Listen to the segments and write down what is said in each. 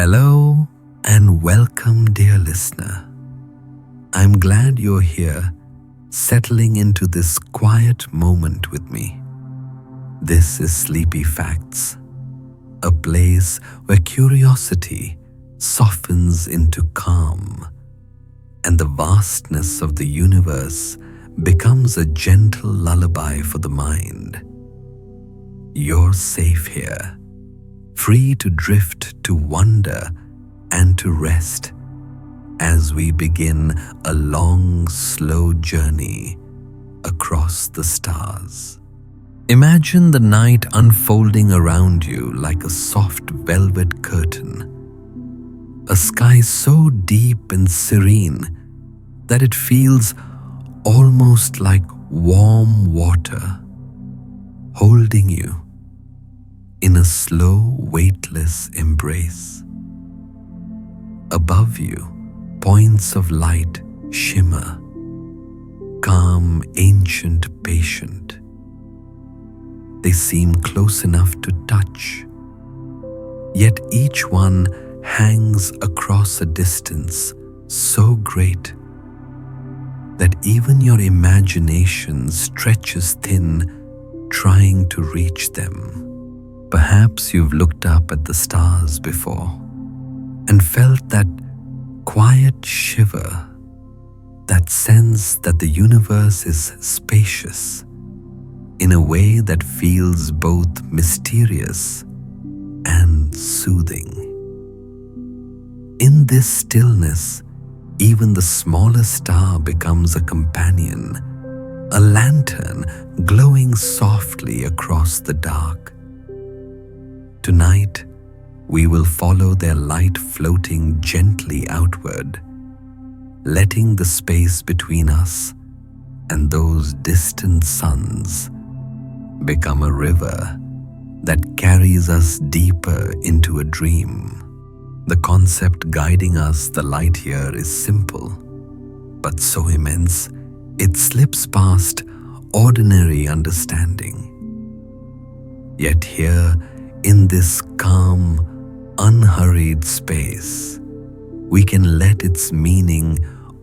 Hello and welcome, dear listener. I'm glad you're here, settling into this quiet moment with me. This is Sleepy Facts, a place where curiosity softens into calm and the vastness of the universe becomes a gentle lullaby for the mind. You're safe here, free to drift, to wonder, and to rest as we begin a long, slow journey across the stars. Imagine the night unfolding around you like a soft velvet curtain, a sky so deep and serene that it feels almost like warm water holding you in a slow, weightless embrace. Above you, points of light shimmer, calm, ancient, patient. They seem close enough to touch, yet each one hangs across a distance so great that even your imagination stretches thin trying to reach them. Perhaps you've looked up at the stars before and felt that quiet shiver, that sense that the universe is spacious in a way that feels both mysterious and soothing. In this stillness, even the smallest star becomes a companion, a lantern glowing softly across the dark. Tonight, we will follow their light floating gently outward, letting the space between us and those distant suns become a river that carries us deeper into a dream. The concept guiding us, the light here, is simple, but so immense it slips past ordinary understanding. Yet here, in this calm, unhurried space, we can let its meaning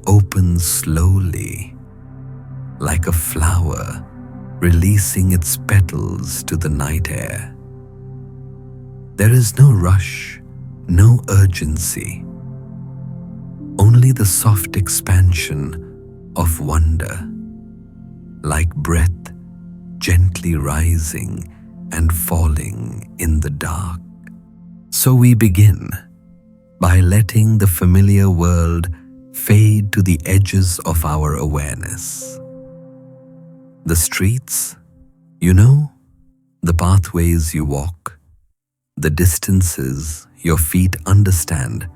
open slowly, like a flower releasing its petals to the night air. There is no rush, no urgency, only the soft expansion of wonder, like breath gently rising and falling in the dark. So we begin by letting the familiar world fade to the edges of our awareness. The streets, the pathways you walk, the distances your feet understand,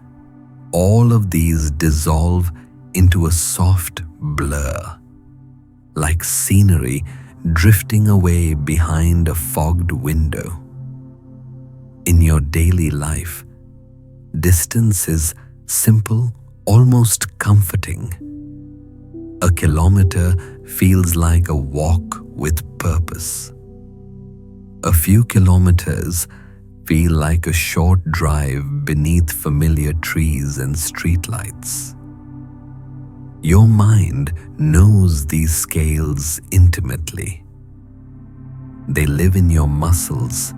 all of these dissolve into a soft blur, like scenery drifting away behind a fogged window. In your daily life, distance is simple, almost comforting. A kilometer feels like a walk with purpose. A few kilometers feel like a short drive beneath familiar trees and streetlights. Your mind knows these scales intimately. They live in your muscles,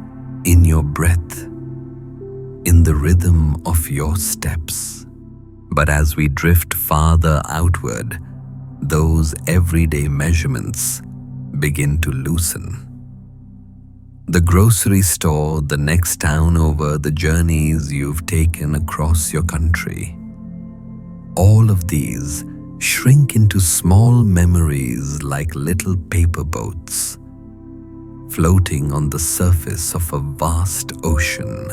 in your breath, in the rhythm of your steps. But as we drift farther outward, those everyday measurements begin to loosen. The grocery store, the next town over, the journeys you've taken across your country, all of these shrink into small memories like little paper boats, floating on the surface of a vast ocean.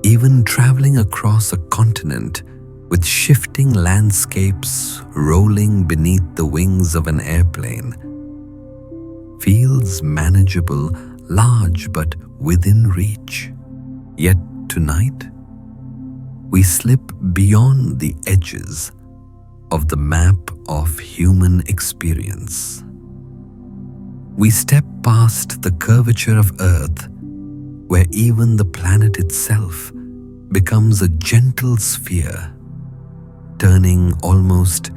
Even traveling across a continent with shifting landscapes rolling beneath the wings of an airplane feels manageable, large but within reach. Yet tonight, we slip beyond the edges of the map of human experience. We step past the curvature of Earth, where even the planet itself becomes a gentle sphere, turning almost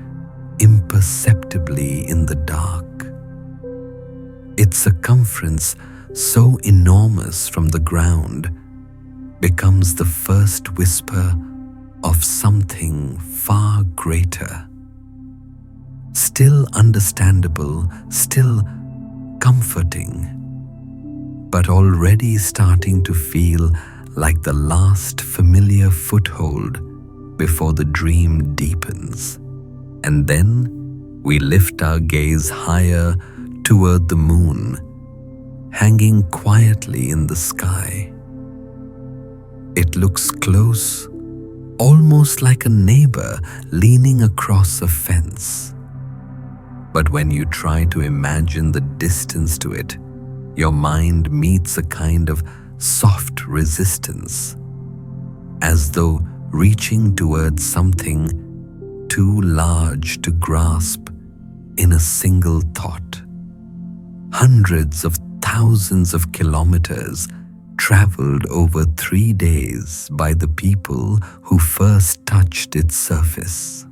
imperceptibly in the dark. Its circumference, so enormous from the ground, becomes the first whisper of something far greater. Still understandable, still comforting, but already starting to feel like the last familiar foothold before the dream deepens. And then we lift our gaze higher toward the moon, hanging quietly in the sky. It looks close, almost like a neighbor leaning across a fence. But when you try to imagine the distance to it, your mind meets a kind of soft resistance, as though reaching towards something too large to grasp in a single thought. Hundreds of thousands of kilometers traveled over 3 days by the people who first touched its surface.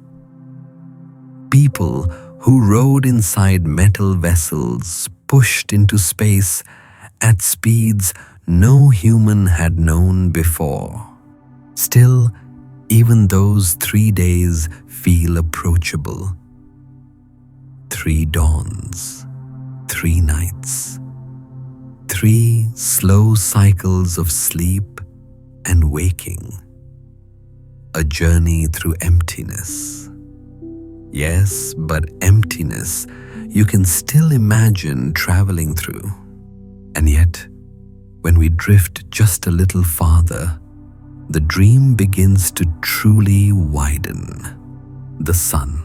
People who rode inside metal vessels pushed into space at speeds no human had known before. Still, even those 3 days feel approachable. 3 dawns, 3 nights, 3 slow cycles of sleep and waking. A journey through emptiness. Yes, but emptiness you can still imagine traveling through. And yet, when we drift just a little farther, the dream begins to truly widen. The sun,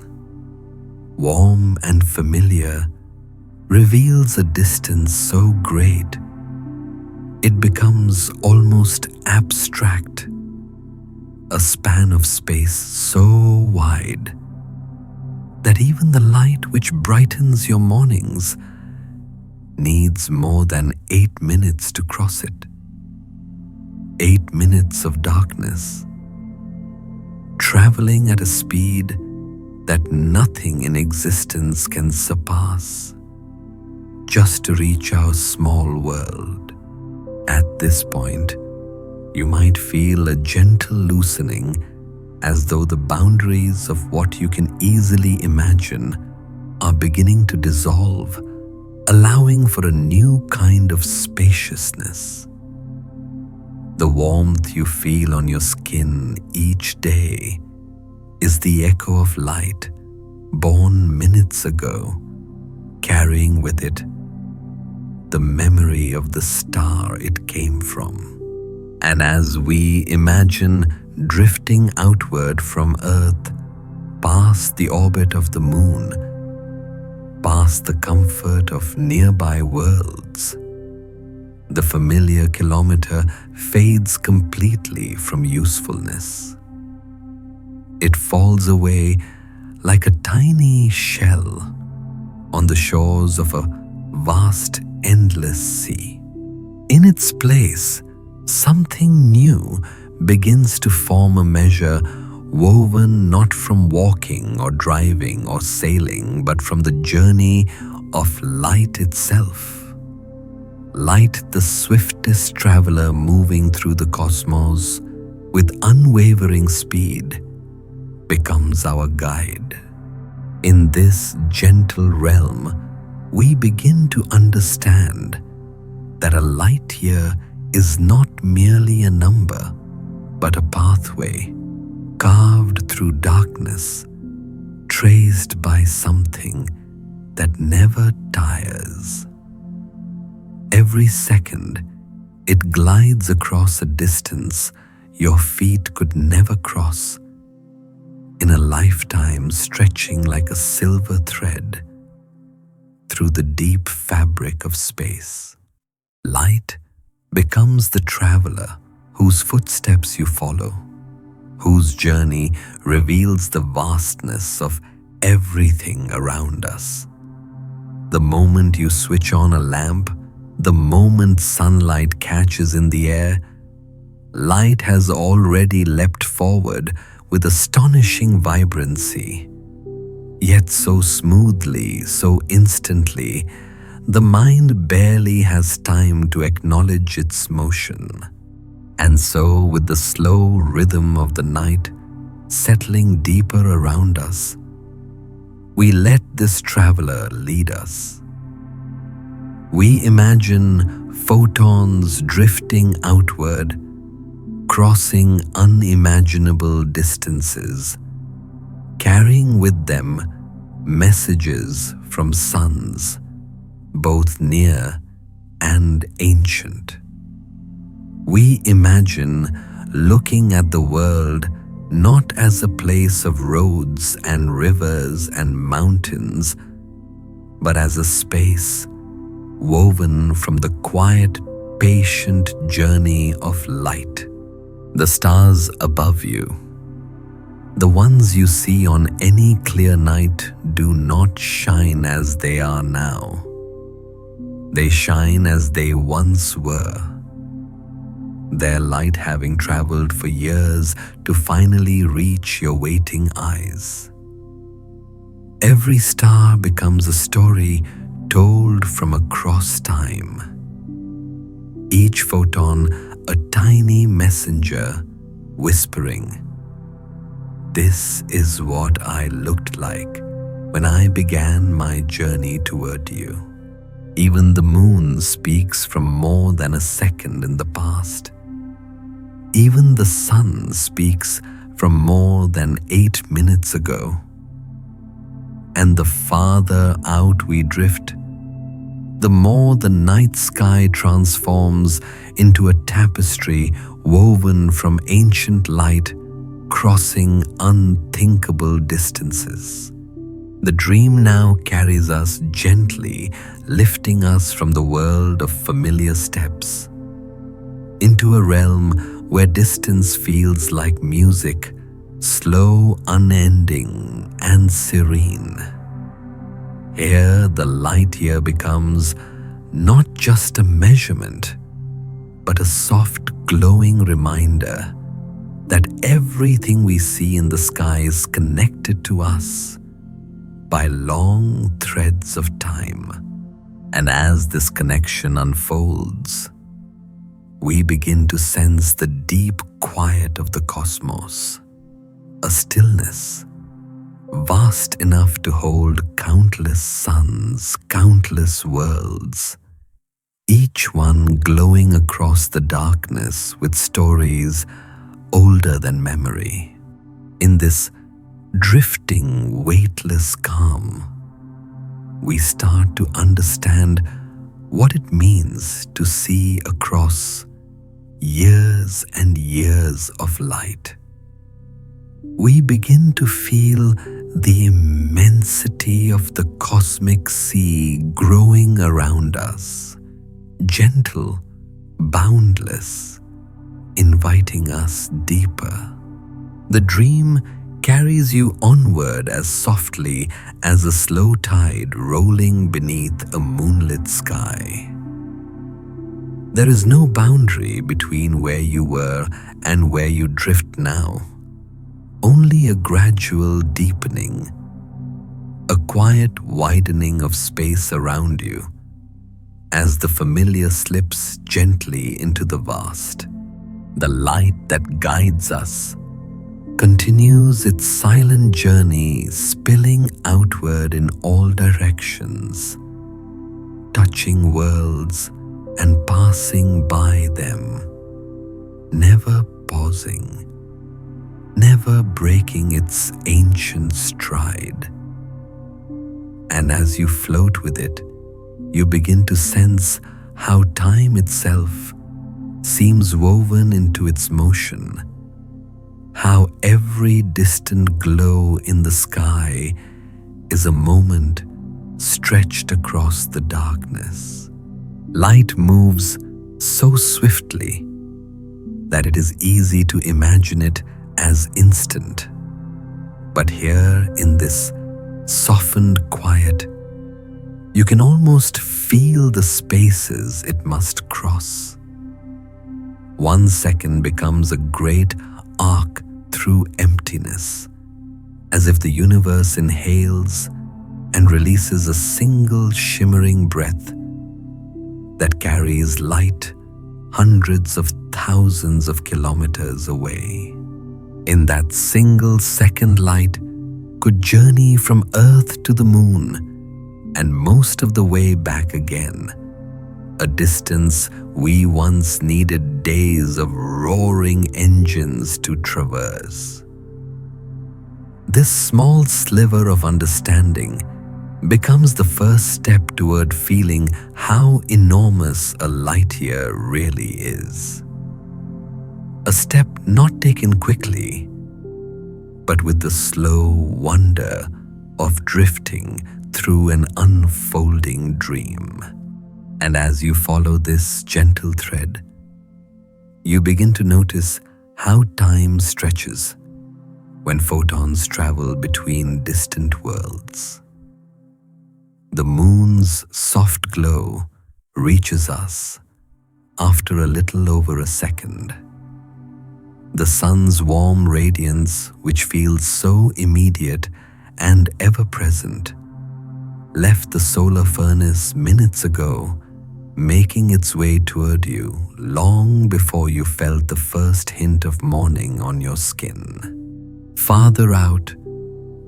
warm and familiar, reveals a distance so great it becomes almost abstract, a span of space so wide that even the light which brightens your mornings needs more than 8 minutes to cross it. 8 minutes of darkness, traveling at a speed that nothing in existence can surpass, just to reach our small world. At this point, you might feel a gentle loosening, as though the boundaries of what you can easily imagine are beginning to dissolve, allowing for a new kind of spaciousness. The warmth you feel on your skin each day is the echo of light born minutes ago, carrying with it the memory of the star it came from. And as we imagine drifting outward from Earth, past the orbit of the moon, past the comfort of nearby worlds, the familiar kilometer fades completely from usefulness. It falls away like a tiny shell on the shores of a vast, endless sea. In its place, something new begins to form, a measure woven not from walking or driving or sailing, but from the journey of light itself. Light, the swiftest traveler moving through the cosmos with unwavering speed, becomes our guide. In this gentle realm, we begin to understand that a light year is not merely a number, but a pathway carved through darkness, traced by something that never tires. Every second, it glides across a distance your feet could never cross, in a lifetime stretching like a silver thread through the deep fabric of space. Light becomes the traveler whose footsteps you follow, whose journey reveals the vastness of everything around us. The moment you switch on a lamp, the moment sunlight catches in the air, Light has already leapt forward with astonishing vibrancy, yet so smoothly, so instantly, the mind barely has time to acknowledge its motion. And so, with the slow rhythm of the night settling deeper around us, we let this traveler lead us. We imagine photons drifting outward, crossing unimaginable distances, carrying with them messages from suns, both near and ancient. We imagine looking at the world not as a place of roads and rivers and mountains, but as a space woven from the quiet, patient journey of light. The stars above you, the ones you see on any clear night, do not shine as they are now. They shine as they once were, their light having traveled for years to finally reach your waiting eyes. Every star becomes a story told from across time. Each photon a tiny messenger whispering, "This is what I looked like when I began my journey toward you." Even the moon speaks from more than a second in the past. Even the sun speaks from more than 8 minutes ago. And the farther out we drift, the more the night sky transforms into a tapestry woven from ancient light, crossing unthinkable distances. The dream now carries us gently, lifting us from the world of familiar steps into a realm where distance feels like music, slow, unending, and serene. Here, the light year becomes not just a measurement, but a soft, glowing reminder that everything we see in the sky is connected to us by long threads of time. And as this connection unfolds, we begin to sense the deep quiet of the cosmos, a stillness vast enough to hold countless suns, countless worlds, each one glowing across the darkness with stories older than memory. In this drifting, weightless calm, we start to understand what it means to see across years and years of light. We begin to feel the immensity of the cosmic sea growing around us, gentle, boundless, inviting us deeper. The dream carries you onward as softly as a slow tide rolling beneath a moonlit sky. There is no boundary between where you were and where you drift now, only a gradual deepening, a quiet widening of space around you as the familiar slips gently into the vast. The light that guides us continues its silent journey, spilling outward in all directions, touching worlds and passing by them, never pausing, never breaking its ancient stride. And as you float with it, you begin to sense how time itself seems woven into its motion, how every distant glow in the sky is a moment stretched across the darkness. Light moves so swiftly that it is easy to imagine it as instant. But here in this softened quiet, you can almost feel the spaces it must cross. 1 second becomes a great arc through emptiness, as if the universe inhales and releases a single shimmering breath that carries light hundreds of thousands of kilometers away. In that single second, light could journey from Earth to the moon and most of the way back again, a distance we once needed days of roaring engines to traverse. This small sliver of understanding becomes the first step toward feeling how enormous a light year really is. A step not taken quickly, but with the slow wonder of drifting through an unfolding dream. And as you follow this gentle thread, you begin to notice how time stretches when photons travel between distant worlds. The moon's soft glow reaches us after a little over a second. The sun's warm radiance, which feels so immediate and ever-present, left the solar furnace minutes ago, making its way toward you long before you felt the first hint of morning on your skin. Farther out,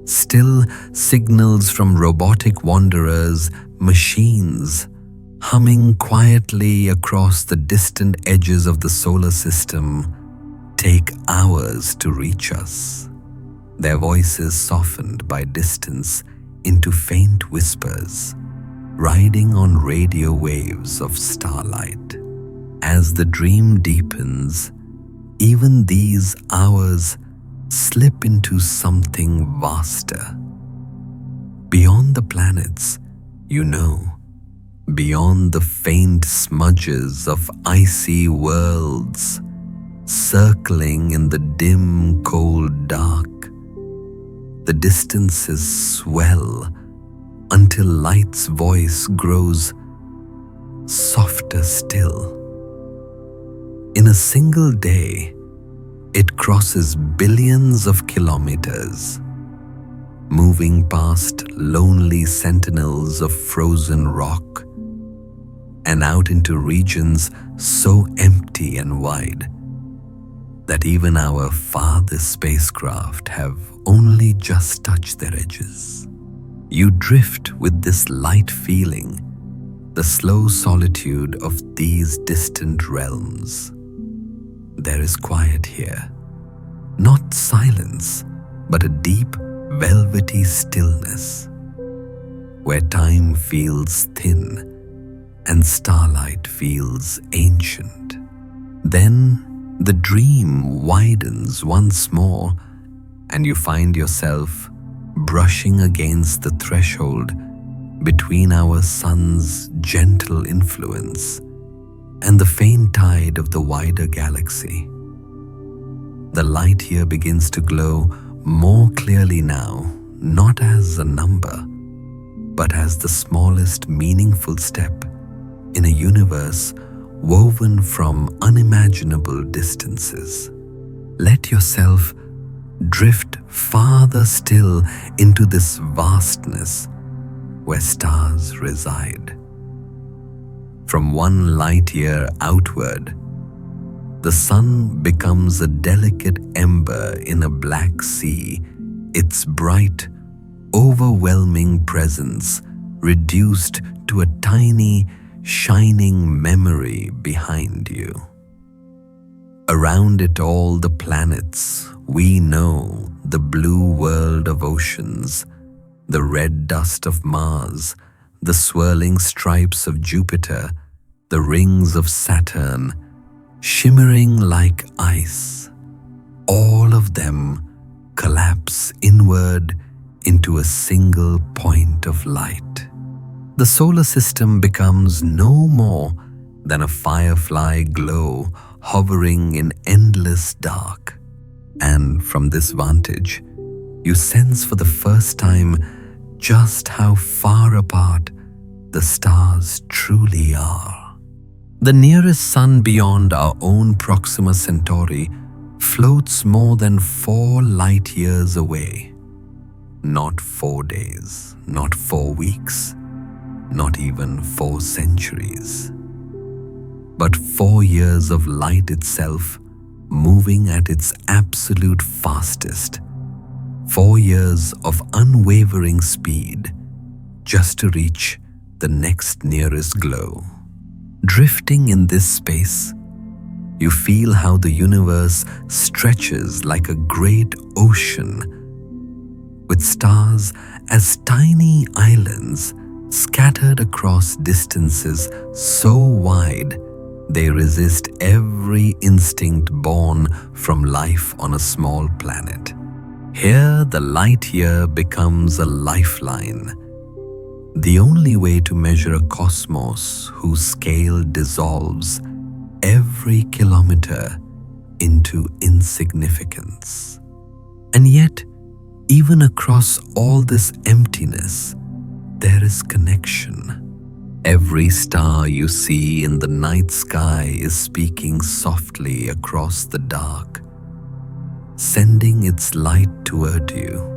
still signals from robotic wanderers, machines, humming quietly across the distant edges of the solar system, take hours to reach us, their voices softened by distance into faint whispers, riding on radio waves of starlight. As the dream deepens, even these hours slip into something vaster. Beyond the planets, beyond the faint smudges of icy worlds, circling in the dim, cold dark, the distances swell until light's voice grows softer still. In a single day, it crosses billions of kilometers, moving past lonely sentinels of frozen rock and out into regions so empty and wide that even our farthest spacecraft have only just touched their edges. You drift with this light feeling, the slow solitude of these distant realms. There is quiet here, not silence, but a deep, velvety stillness, where time feels thin and starlight feels ancient. Then the dream widens once more, and you find yourself brushing against the threshold between our sun's gentle influence and the faint tide of the wider galaxy. The light here begins to glow more clearly now, not as a number, but as the smallest meaningful step in a universe woven from unimaginable distances. Let yourself drift farther still into this vastness where stars reside. From 1 light year outward, the sun becomes a delicate ember in a black sea, its bright, overwhelming presence reduced to a tiny, shining memory behind you. Around it all the planets we know, the blue world of oceans, the red dust of Mars, the swirling stripes of Jupiter, the rings of Saturn, shimmering like ice. All of them collapse inward into a single point of light. The solar system becomes no more than a firefly glow hovering in endless dark. And from this vantage, you sense for the first time just how far apart the stars truly are. The nearest sun beyond our own Proxima Centauri floats more than 4 light years away. Not 4 days, not 4 weeks, not even 4 centuries, but 4 years of light itself moving at its absolute fastest. 4 years of unwavering speed just to reach the next nearest glow. Drifting in this space, you feel how the universe stretches like a great ocean, with stars as tiny islands scattered across distances so wide they resist every instinct born from life on a small planet. Here, the light year becomes a lifeline, the only way to measure a cosmos whose scale dissolves every kilometer into insignificance. And yet, even across all this emptiness, there is connection. Every star you see in the night sky is speaking softly across the dark, sending its light toward you,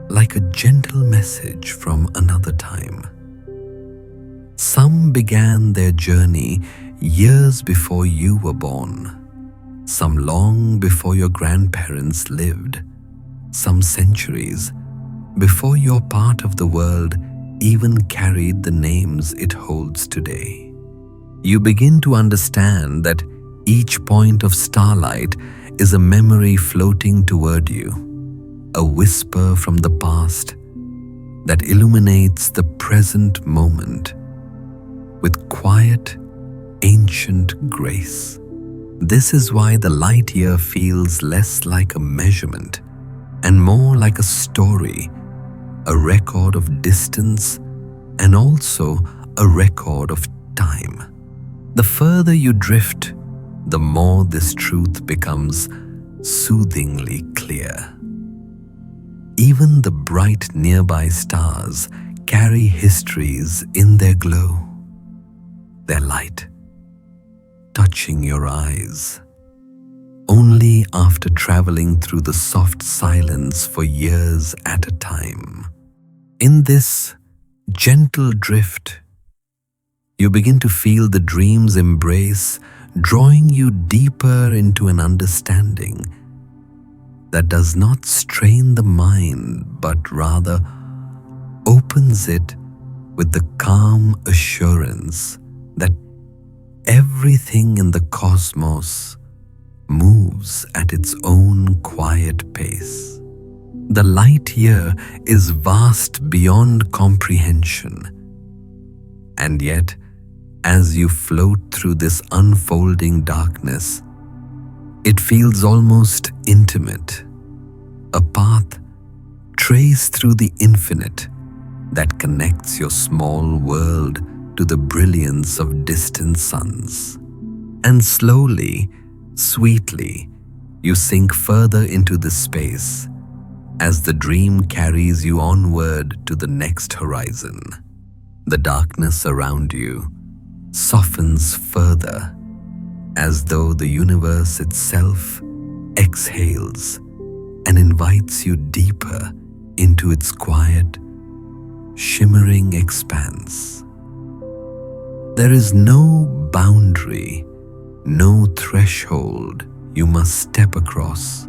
like a gentle message from another time. Some began their journey years before you were born, some long before your grandparents lived, some centuries before your part of the world even carried the names it holds today. You begin to understand that each point of starlight is a memory floating toward you, a whisper from the past that illuminates the present moment with quiet, ancient grace. This is why the light year feels less like a measurement and more like a story, a record of distance and also a record of time. The further you drift, the more this truth becomes soothingly clear. Even the bright nearby stars carry histories in their glow, their light touching your eyes only after traveling through the soft silence for years at a time. In this gentle drift, you begin to feel the dream's embrace drawing you deeper into an understanding that does not strain the mind but rather opens it with the calm assurance that everything in the cosmos moves at its own quiet pace. The light year is vast beyond comprehension, and yet, as you float through this unfolding darkness, it feels almost intimate, a path traced through the infinite that connects your small world to the brilliance of distant suns. And slowly, sweetly, you sink further into this space as the dream carries you onward to the next horizon. The darkness around you softens further, as though the universe itself exhales and invites you deeper into its quiet, shimmering expanse. There is no boundary, no threshold you must step across,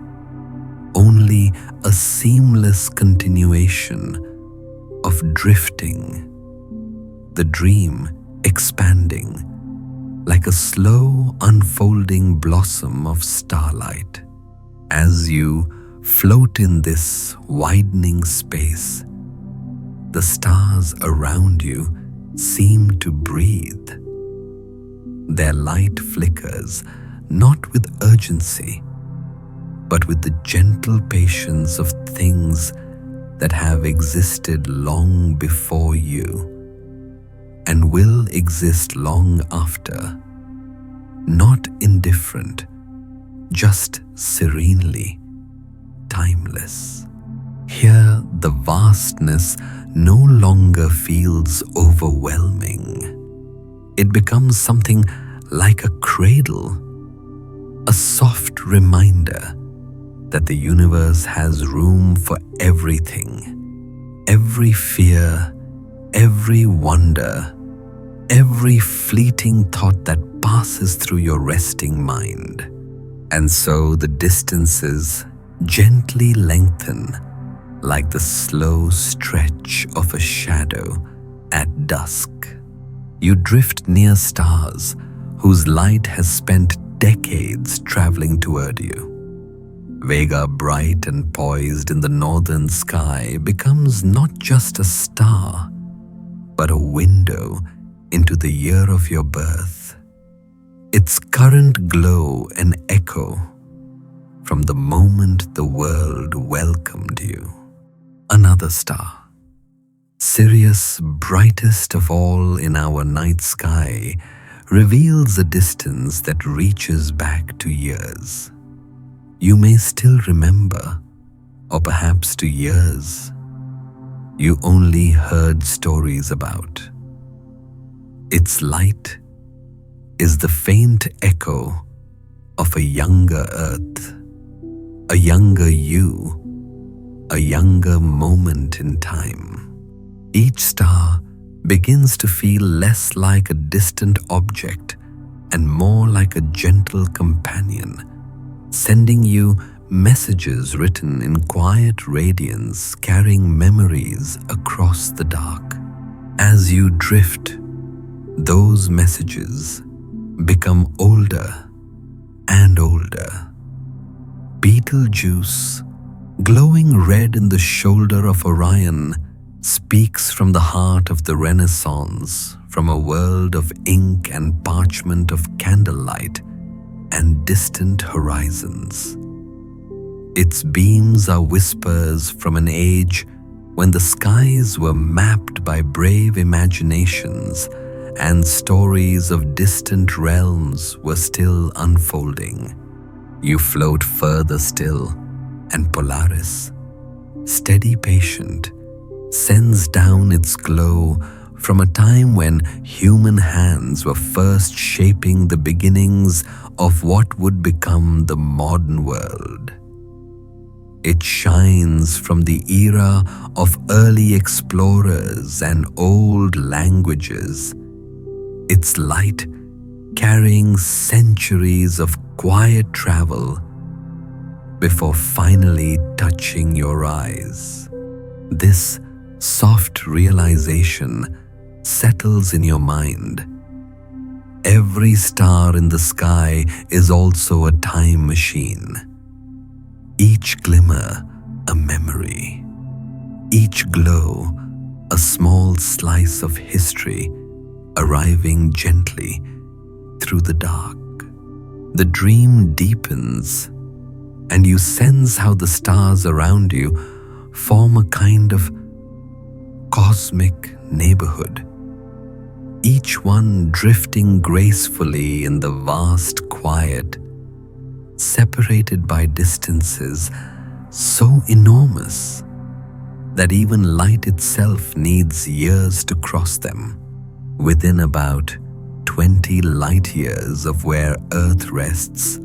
only a seamless continuation of drifting, the dream expanding like a slow unfolding blossom of starlight. As you float in this widening space, the stars around you seem to breathe. Their light flickers not with urgency, but with the gentle patience of things that have existed long before you and will exist long after, not indifferent, just serenely timeless. Here, the vastness no longer feels overwhelming. It becomes something like a cradle, a soft reminder that the universe has room for everything, every fear, every wonder, every fleeting thought that passes through your resting mind. And so the distances gently lengthen like the slow stretch of a shadow at dusk. You drift near stars whose light has spent decades traveling toward you. Vega, bright and poised in the northern sky, becomes not just a star, but a window into the year of your birth. Its current glow an echo from the moment the world welcomed you. Another star, Sirius, brightest of all in our night sky, reveals a distance that reaches back to years. You may still remember, or perhaps to years you only heard stories about. Its light is the faint echo of a younger Earth, a younger you, a younger moment in time. Each star begins to feel less like a distant object and more like a gentle companion, sending you messages written in quiet radiance, carrying memories across the dark. As you drift, those messages become older and older. Betelgeuse, glowing red in the shoulder of Orion, speaks from the heart of the Renaissance, from a world of ink and parchment, of candlelight and distant horizons. Its beams are whispers from an age when the skies were mapped by brave imaginations and stories of distant realms were still unfolding. You float further still, and Polaris, steady patient, sends down its glow from a time when human hands were first shaping the beginnings of what would become the modern world. It shines from the era of early explorers and old languages, its light carrying centuries of quiet travel before finally touching your eyes. This soft realization settles in your mind. Every star in the sky is also a time machine. Each glimmer a memory. Each glow a small slice of history arriving gently through the dark. The dream deepens, and you sense how the stars around you form a kind of cosmic neighborhood, each one drifting gracefully in the vast quiet, separated by distances so enormous that even light itself needs years to cross them. Within about 20 light years of where Earth rests,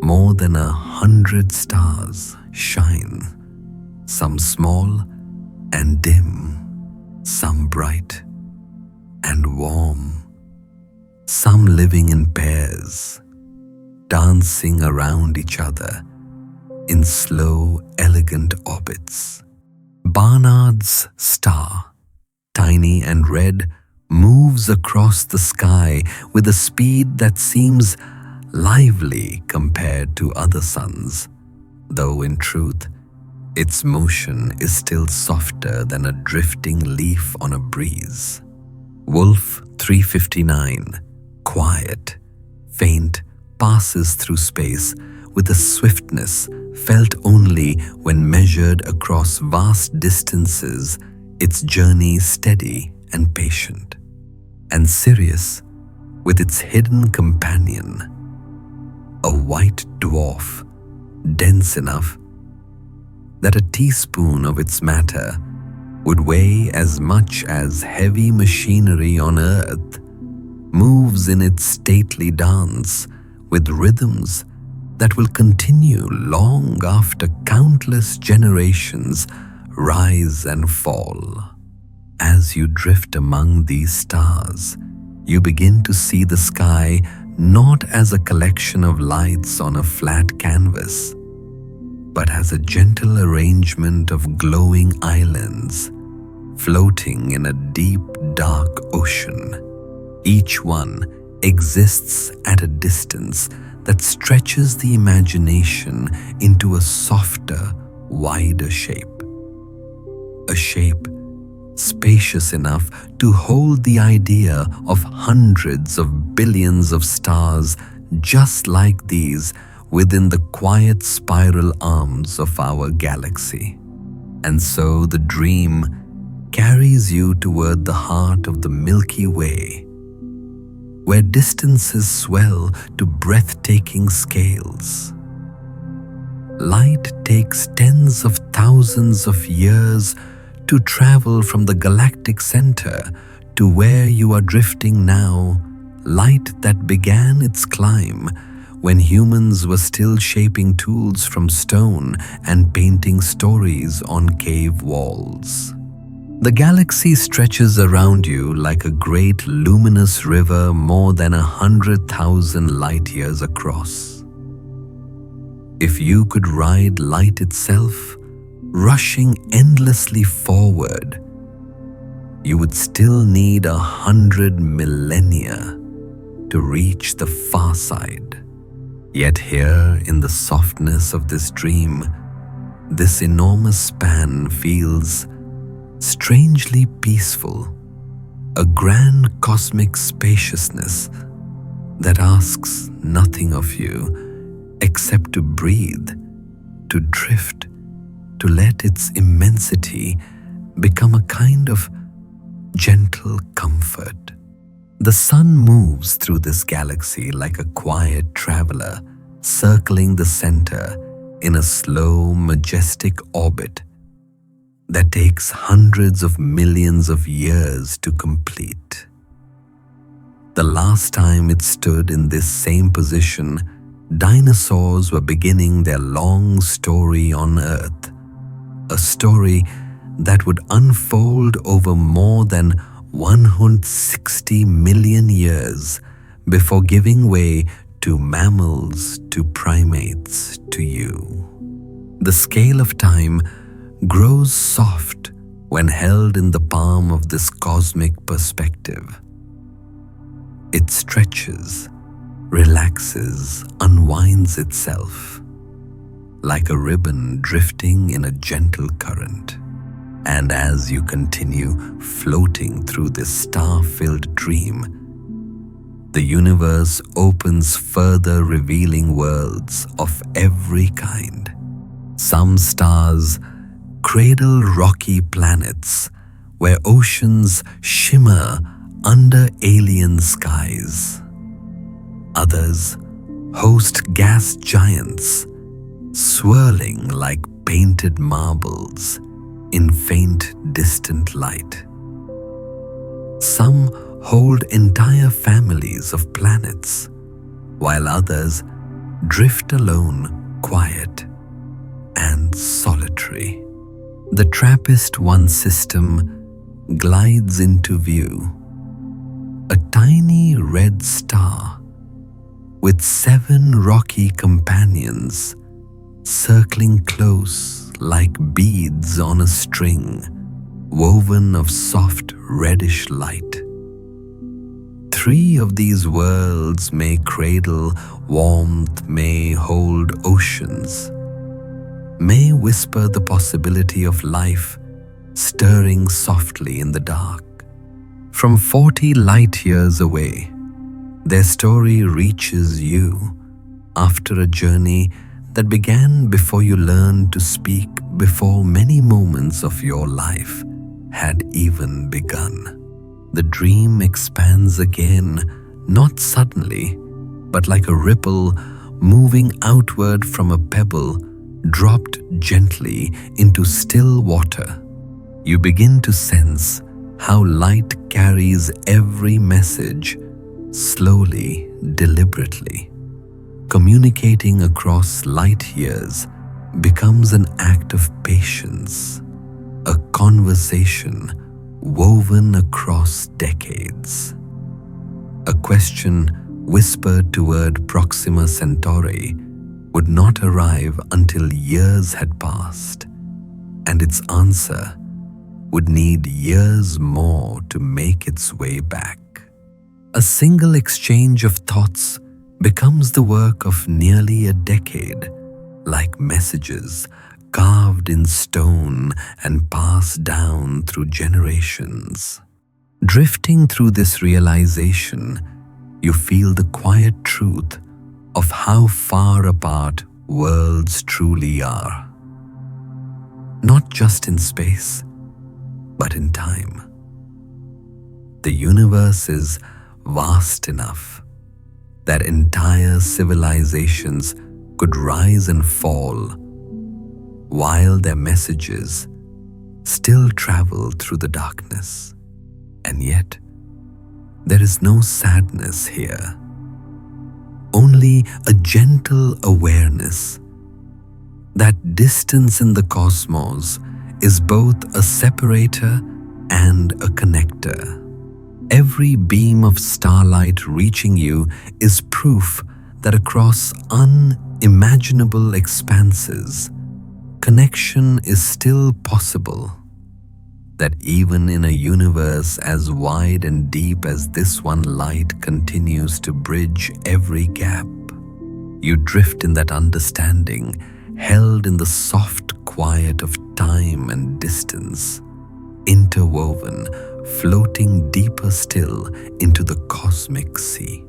more than 100 stars shine, some small and dim, some bright and warm, some living in pairs, dancing around each other in slow, elegant orbits. Barnard's star, tiny and red, moves across the sky with a speed that seems lively compared to other suns, though in truth, its motion is still softer than a drifting leaf on a breeze. Wolf 359, quiet, faint, passes through space with a swiftness felt only when measured across vast distances, its journey steady and patient. And Sirius, with its hidden companion, a white dwarf, dense enough that a teaspoon of its matter would weigh as much as heavy machinery on Earth, moves in its stately dance with rhythms that will continue long after countless generations rise and fall. As you drift among these stars, you begin to see the sky not as a collection of lights on a flat canvas, but as a gentle arrangement of glowing islands floating in a deep, dark ocean. Each one exists at a distance that stretches the imagination into a softer, wider shape. A shape spacious enough to hold the idea of hundreds of billions of stars just like these within the quiet spiral arms of our galaxy. And so the dream carries you toward the heart of the Milky Way, where distances swell to breathtaking scales. Light takes tens of thousands of years to travel from the galactic center to where you are drifting now, light that began its climb when humans were still shaping tools from stone and painting stories on cave walls. The galaxy stretches around you like a great luminous river more than 100,000 light years across. If you could ride light itself, rushing endlessly forward, you would still need 100 millennia to reach the far side. Yet here in the softness of this dream, this enormous span feels strangely peaceful, a grand cosmic spaciousness that asks nothing of you except to breathe, to drift, to let its immensity become a kind of gentle comfort. The sun moves through this galaxy like a quiet traveler, circling the center in a slow, majestic orbit that takes hundreds of millions of years to complete. The last time it stood in this same position, dinosaurs were beginning their long story on Earth, a story that would unfold over more than 160 million years before giving way to mammals, to primates, to you. The scale of time grows soft when held in the palm of this cosmic perspective. It stretches, relaxes, unwinds itself like a ribbon drifting in a gentle current. And as you continue floating through this star-filled dream, the universe opens further, revealing worlds of every kind. Some stars cradle rocky planets where oceans shimmer under alien skies. Others host gas giants swirling like painted marbles in faint, distant light. Some hold entire families of planets, while others drift alone, quiet and solitary. The TRAPPIST-1 system glides into view, a tiny red star with 7 rocky companions circling close like beads on a string woven of soft reddish light. 3 of these worlds may cradle warmth, may hold oceans, may whisper the possibility of life stirring softly in the dark. From 40 light years away, their story reaches you after a journey that began before you learned to speak, before many moments of your life had even begun. The dream expands again, not suddenly, but like a ripple moving outward from a pebble dropped gently into still water. You begin to sense how light carries every message slowly, deliberately. Communicating across light years becomes an act of patience, a conversation woven across decades. A question whispered toward Proxima Centauri would not arrive until years had passed, and its answer would need years more to make its way back. A single exchange of thoughts becomes the work of nearly a decade, like messages carved in stone and passed down through generations. Drifting through this realization, you feel the quiet truth of how far apart worlds truly are. Not just in space, but in time. The universe is vast enough that entire civilizations could rise and fall, while their messages still travel through the darkness. And yet, there is no sadness here, only a gentle awareness that distance in the cosmos is both a separator and a connector. Every beam of starlight reaching you is proof that across unimaginable expanses, connection is still possible. That even in a universe as wide and deep as this one, light continues to bridge every gap. You drift in that understanding, held in the soft quiet of time and distance, interwoven, floating deeper still into the cosmic sea.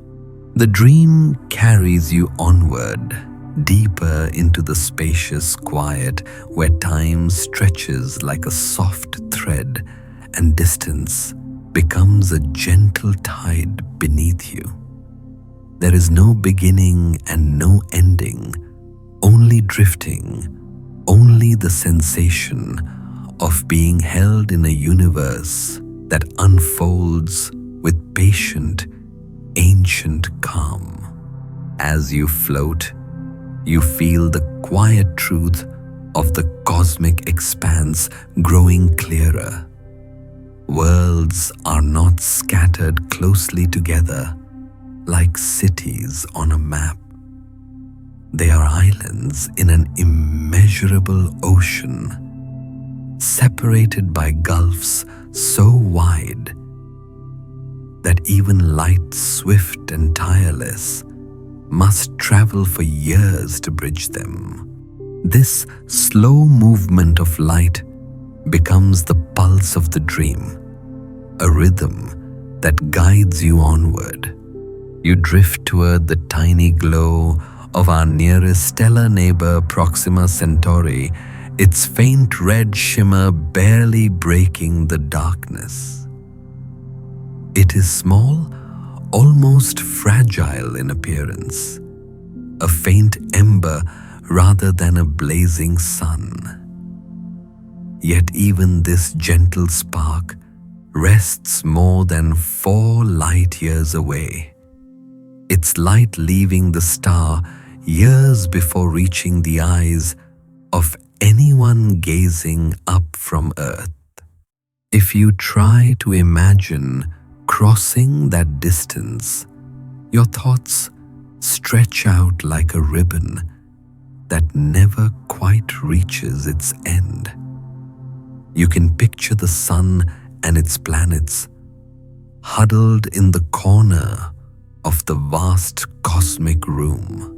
The dream carries you onward, deeper into the spacious quiet where time stretches like a soft thread and distance becomes a gentle tide beneath you. There is no beginning and no ending, only drifting, only the sensation of being held in a universe that unfolds with patient, ancient calm. As you float, you feel the quiet truth of the cosmic expanse growing clearer. Worlds are not scattered closely together like cities on a map. They are islands in an immeasurable ocean, separated by gulfs so wide that even light swift and tireless must travel for years to bridge them. This slow movement of light becomes the pulse of the dream, a rhythm that guides you onward. You drift toward the tiny glow of our nearest stellar neighbor Proxima Centauri, its faint red shimmer barely breaking the darkness. It is small, almost fragile in appearance, a faint ember rather than a blazing sun. Yet even this gentle spark rests more than 4 light years away, its light leaving the star years before reaching the eyes of anyone gazing up from Earth. If you try to imagine crossing that distance, your thoughts stretch out like a ribbon that never quite reaches its end. You can picture the sun and its planets huddled in the corner of the vast cosmic room.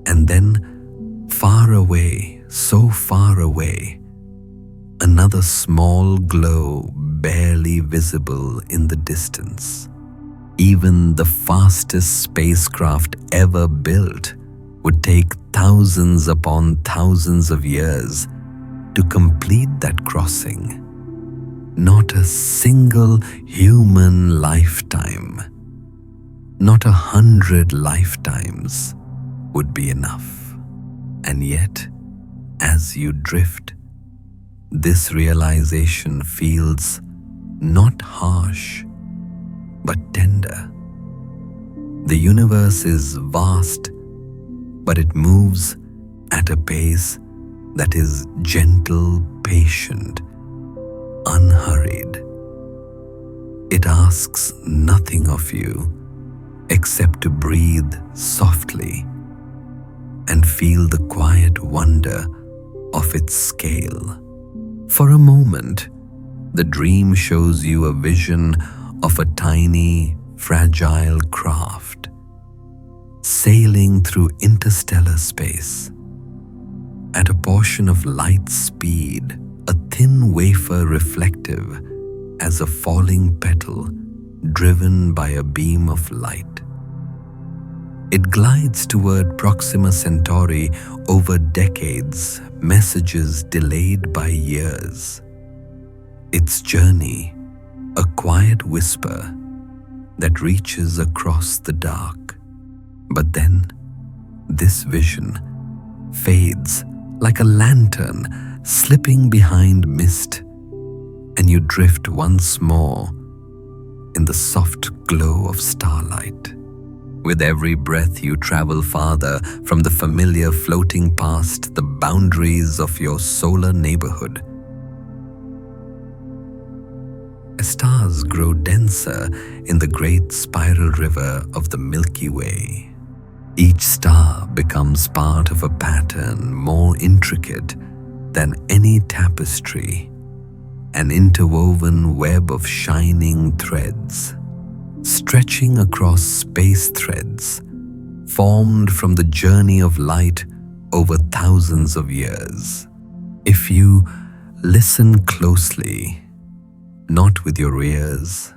And then, far away, so far away, another small glow barely visible in the distance. Even the fastest spacecraft ever built would take thousands upon thousands of years to complete that crossing. Not a single human lifetime, not 100 lifetimes would be enough. And yet, as you drift, this realization feels not harsh, but tender. The universe is vast, but it moves at a pace that is gentle, patient, unhurried. It asks nothing of you except to breathe softly and feel the quiet wonder of its scale. For a moment, the dream shows you a vision of a tiny, fragile craft sailing through interstellar space. At a portion of light speed, a thin wafer reflective as a falling petal driven by a beam of light. It glides toward Proxima Centauri over decades, messages delayed by years. Its journey, a quiet whisper that reaches across the dark. But then, this vision fades like a lantern slipping behind mist, and you drift once more in the soft glow of starlight. With every breath you travel farther from the familiar, floating past the boundaries of your solar neighborhood. As stars grow denser in the great spiral river of the Milky Way, each star becomes part of a pattern more intricate than any tapestry, an interwoven web of shining threads, stretching across space threads, formed from the journey of light over thousands of years. If you listen closely, not with your ears,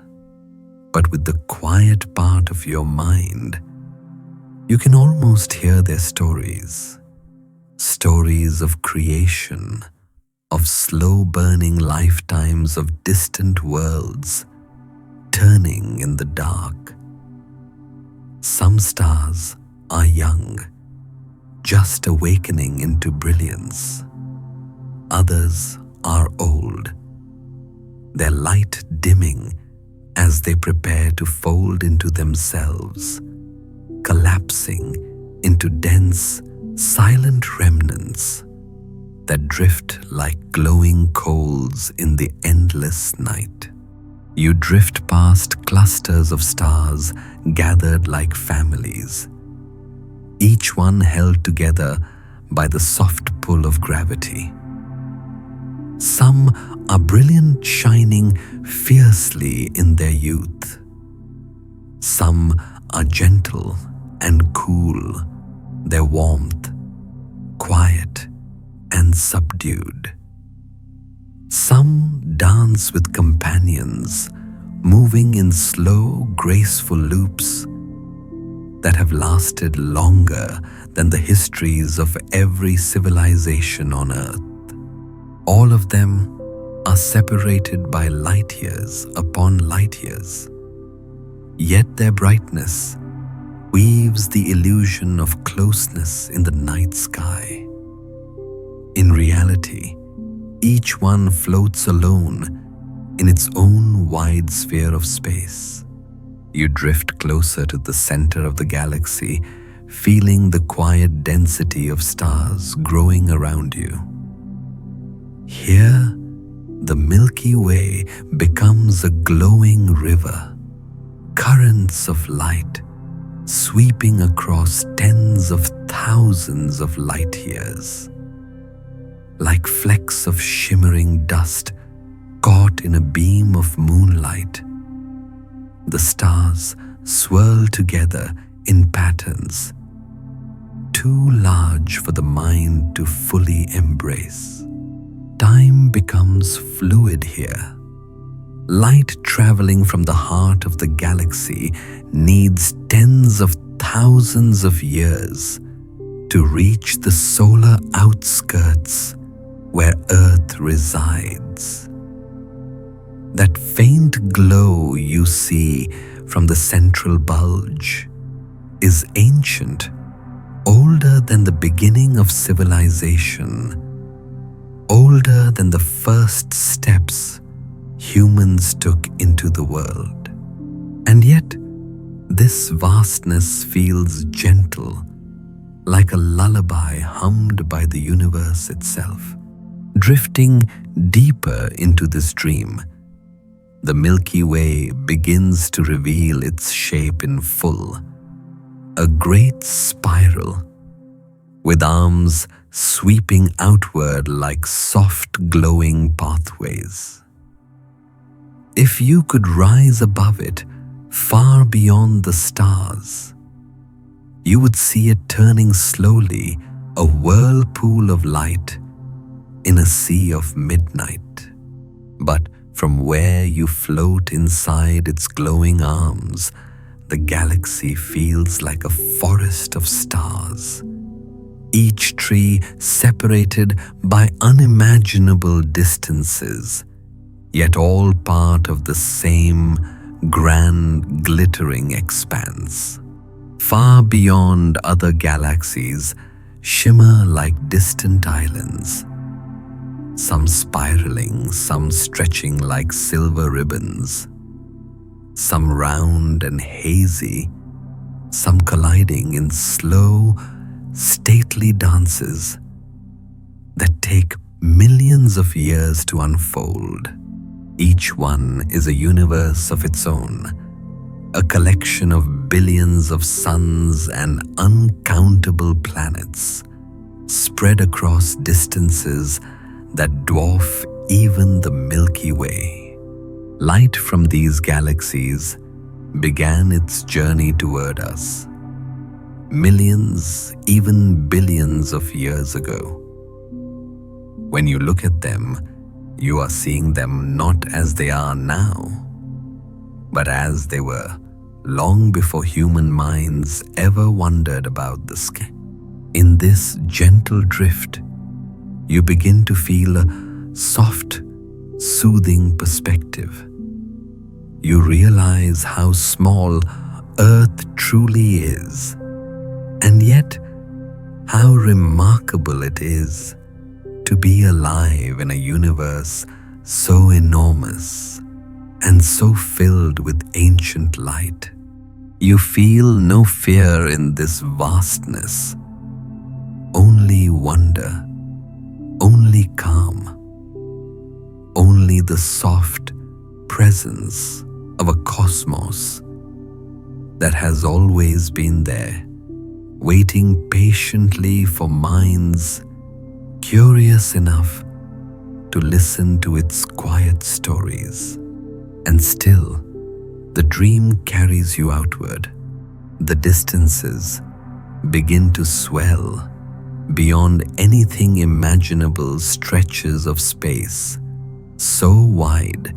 but with the quiet part of your mind, you can almost hear their stories. Stories of creation, of slow-burning lifetimes of distant worlds, turning in the dark. Some stars are young, just awakening into brilliance. Others are old, their light dimming as they prepare to fold into themselves, collapsing into dense, silent remnants that drift like glowing coals in the endless night. You drift past clusters of stars gathered like families, each one held together by the soft pull of gravity. Some are brilliant, shining fiercely in their youth. Some are gentle and cool, their warmth quiet and subdued. Some dance with companions, moving in slow, graceful loops that have lasted longer than the histories of every civilization on Earth. All of them are separated by light years upon light years, yet their brightness weaves the illusion of closeness in the night sky. In reality, each one floats alone in its own wide sphere of space. You drift closer to the center of the galaxy, feeling the quiet density of stars growing around you. Here, the Milky Way becomes a glowing river, currents of light sweeping across tens of thousands of light years. Like flecks of shimmering dust caught in a beam of moonlight, the stars swirl together in patterns too large for the mind to fully embrace. Time becomes fluid here. Light traveling from the heart of the galaxy needs tens of thousands of years to reach the solar outskirts where Earth resides. That faint glow you see from the central bulge is ancient, older than the beginning of civilization, older than the first steps humans took into the world. And yet, this vastness feels gentle, like a lullaby hummed by the universe itself. Drifting deeper into this dream, the Milky Way begins to reveal its shape in full, a great spiral with arms sweeping outward like soft glowing pathways. If you could rise above it, far beyond the stars, you would see it turning slowly, a whirlpool of light in a sea of midnight. But from where you float inside its glowing arms, the galaxy feels like a forest of stars, each tree separated by unimaginable distances, yet all part of the same grand glittering expanse. Far beyond, other galaxies shimmer like distant islands, some spiraling, some stretching like silver ribbons, some round and hazy, some colliding in slow, stately dances that take millions of years to unfold. Each one is a universe of its own, a collection of billions of suns and uncountable planets spread across distances that dwarf even the Milky Way. Light from these galaxies began its journey toward us millions, even billions of years ago. When you look at them, you are seeing them not as they are now, but as they were long before human minds ever wondered about the sky. In this gentle drift, you begin to feel a soft, soothing perspective. You realize how small Earth truly is, and yet how remarkable it is to be alive in a universe so enormous and so filled with ancient light. You feel no fear in this vastness, only wonder, only calm, only the soft presence of a cosmos that has always been there, waiting patiently for minds curious enough to listen to its quiet stories. And still, the dream carries you outward. The distances begin to swell beyond anything imaginable, stretches of space so wide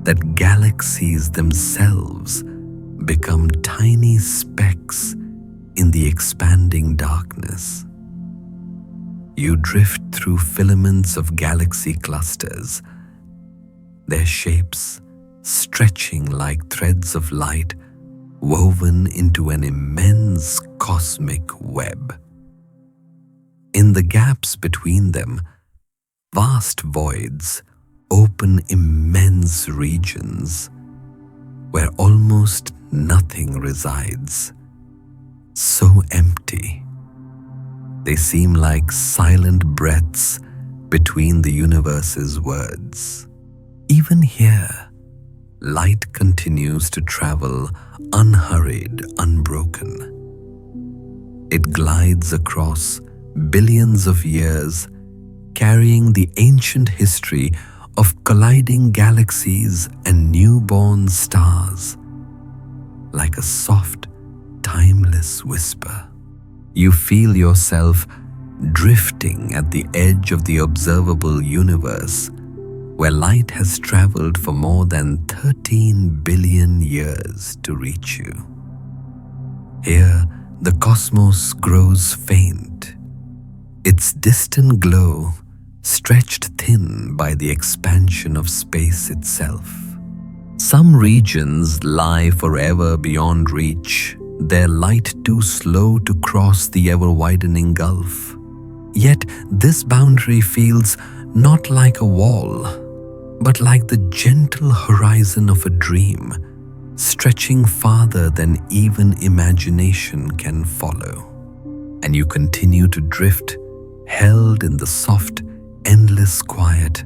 that galaxies themselves become tiny specks in the expanding darkness. You drift through filaments of galaxy clusters, their shapes stretching like threads of light woven into an immense cosmic web. In the gaps between them, vast voids open immense regions where almost nothing resides, so empty. They seem like silent breaths between the universe's words. Even here, light continues to travel unhurried, unbroken. It glides across billions of years, carrying the ancient history of colliding galaxies and newborn stars, like a soft, timeless whisper. You feel yourself drifting at the edge of the observable universe, where light has traveled for more than 13 billion years to reach you. Here, the cosmos grows faint, its distant glow stretched thin by the expansion of space itself. Some regions lie forever beyond reach, their light too slow to cross the ever-widening gulf. Yet this boundary feels not like a wall, but like the gentle horizon of a dream, stretching farther than even imagination can follow. And you continue to drift, held in the soft, endless quiet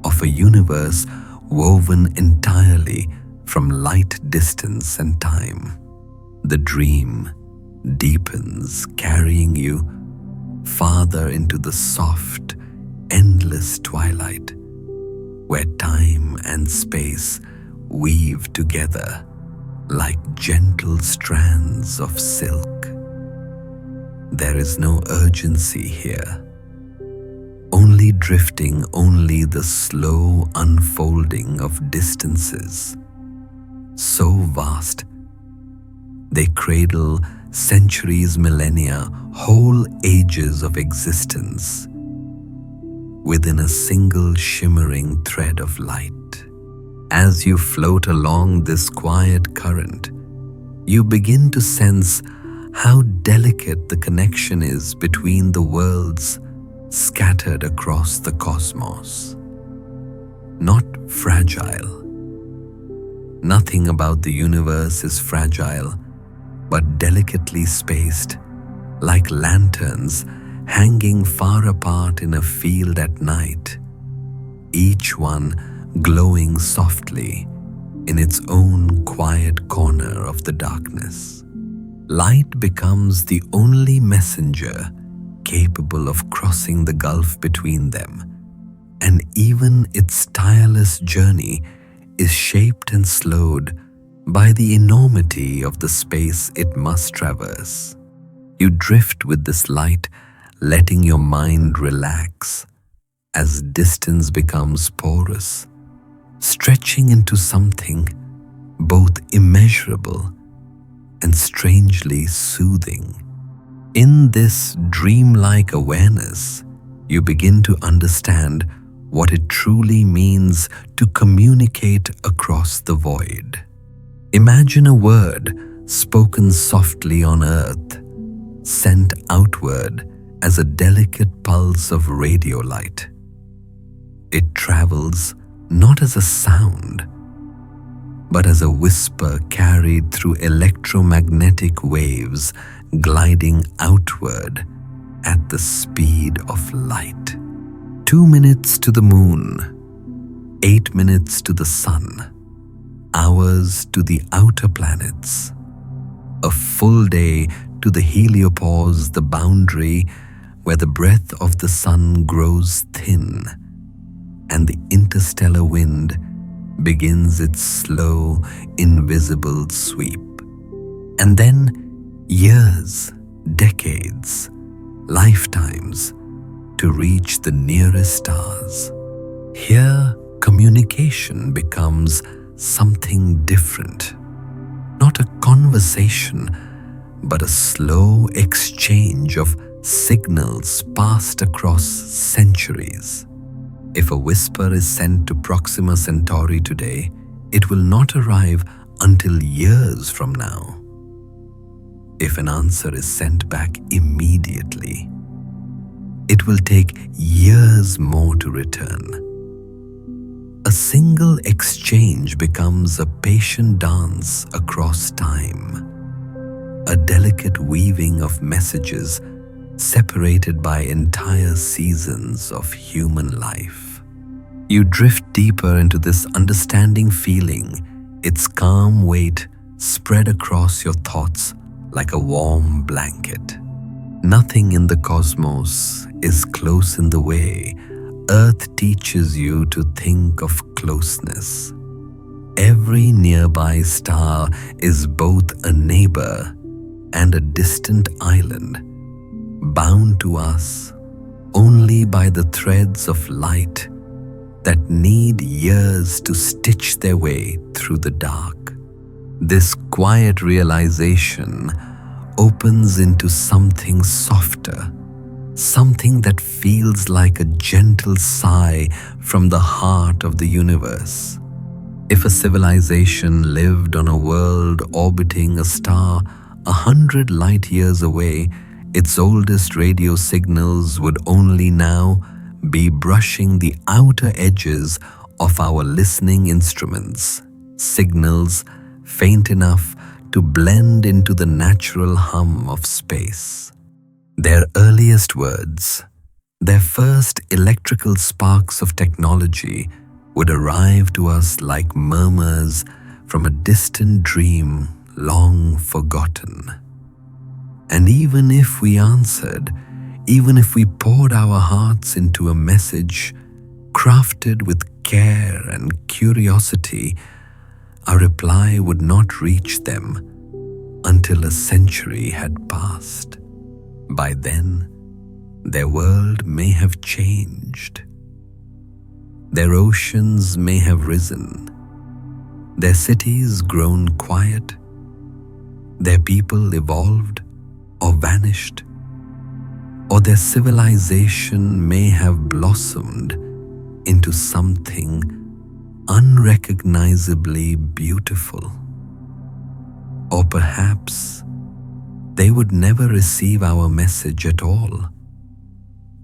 of a universe woven entirely from light, distance, and time. The dream deepens, carrying you farther into the soft, endless twilight, where time and space weave together like gentle strands of silk. There is no urgency here, only drifting, only the slow unfolding of distances, so vast they cradle centuries, millennia, whole ages of existence within a single shimmering thread of light. As you float along this quiet current, you begin to sense how delicate the connection is between the worlds scattered across the cosmos. Not fragile. Nothing about the universe is fragile, but delicately spaced, like lanterns hanging far apart in a field at night, each one glowing softly in its own quiet corner of the darkness. Light becomes the only messenger capable of crossing the gulf between them, and even its tireless journey is shaped and slowed by the enormity of the space it must traverse. You drift with this light, letting your mind relax as distance becomes porous, stretching into something both immeasurable and strangely soothing. In this dreamlike awareness, you begin to understand what it truly means to communicate across the void. Imagine a word spoken softly on earth, sent outward as a delicate pulse of radio light. It travels not as a sound, but as a whisper carried through electromagnetic waves gliding outward at the speed of light. 2 minutes to the moon, 8 minutes to the sun, hours to the outer planets, a full day to the heliopause, the boundary where the breath of the sun grows thin and the interstellar wind begins its slow, invisible sweep. And then years, decades, lifetimes to reach the nearest stars. Here, communication becomes something different. Not a conversation, but a slow exchange of signals passed across centuries. If a whisper is sent to Proxima Centauri today, it will not arrive until years from now. If an answer is sent back immediately, it will take years more to return. A single exchange becomes a patient dance across time, a delicate weaving of messages separated by entire seasons of human life. You drift deeper into this understanding, feeling its calm weight spread across your thoughts like a warm blanket. Nothing in the cosmos is close in the way Earth teaches you to think of closeness. Every nearby star is both a neighbor and a distant island, bound to us only by the threads of light that need years to stitch their way through the dark. This quiet realization opens into something softer, something that feels like a gentle sigh from the heart of the universe. If a civilization lived on a world orbiting a star 100 light years away, its oldest radio signals would only now be brushing the outer edges of our listening instruments, signals faint enough to blend into the natural hum of space. Their earliest words, their first electrical sparks of technology, would arrive to us like murmurs from a distant dream long forgotten. And even if we answered, even if we poured our hearts into a message crafted with care and curiosity, our reply would not reach them until a century had passed. By then, their world may have changed. Their oceans may have risen, their cities grown quiet, their people evolved or vanished, or their civilization may have blossomed into something unrecognizably beautiful. Or perhaps they would never receive our message at all.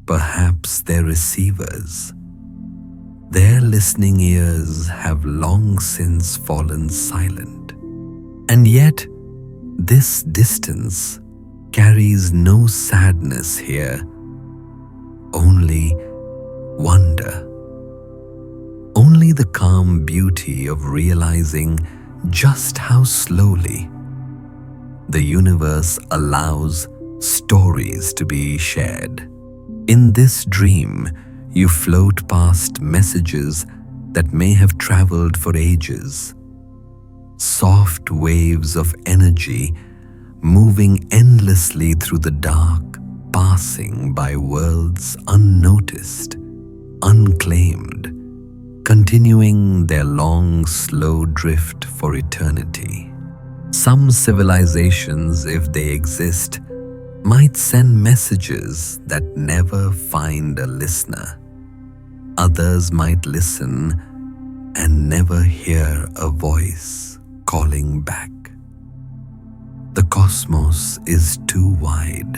Perhaps their receivers, their listening ears have long since fallen silent. And yet, this distance carries no sadness here, only wonder. Only the calm beauty of realizing just how slowly the universe allows stories to be shared. In this dream, you float past messages that may have traveled for ages. Soft waves of energy moving endlessly through the dark, passing by worlds unnoticed, unclaimed, continuing their long, slow drift for eternity. Some civilizations, if they exist, might send messages that never find a listener. Others might listen and never hear a voice calling back. The cosmos is too wide,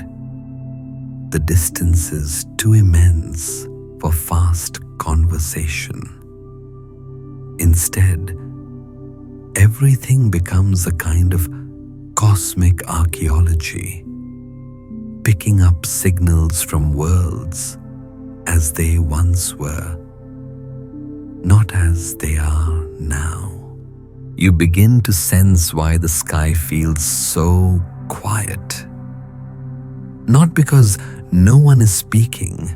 the distances too immense for fast conversation. Instead, everything becomes a kind of cosmic archaeology, picking up signals from worlds as they once were, not as they are now. You begin to sense why the sky feels so quiet. Not because no one is speaking,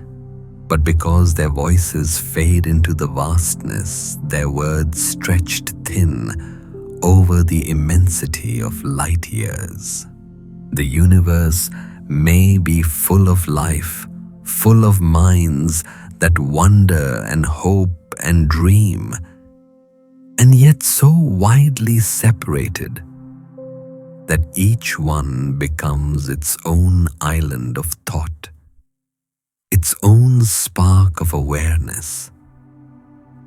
but because their voices fade into the vastness, their words stretched thin over the immensity of light years. The universe may be full of life, full of minds that wonder and hope and dream, and yet so widely separated that each one becomes its own island of thought, its own spark of awareness,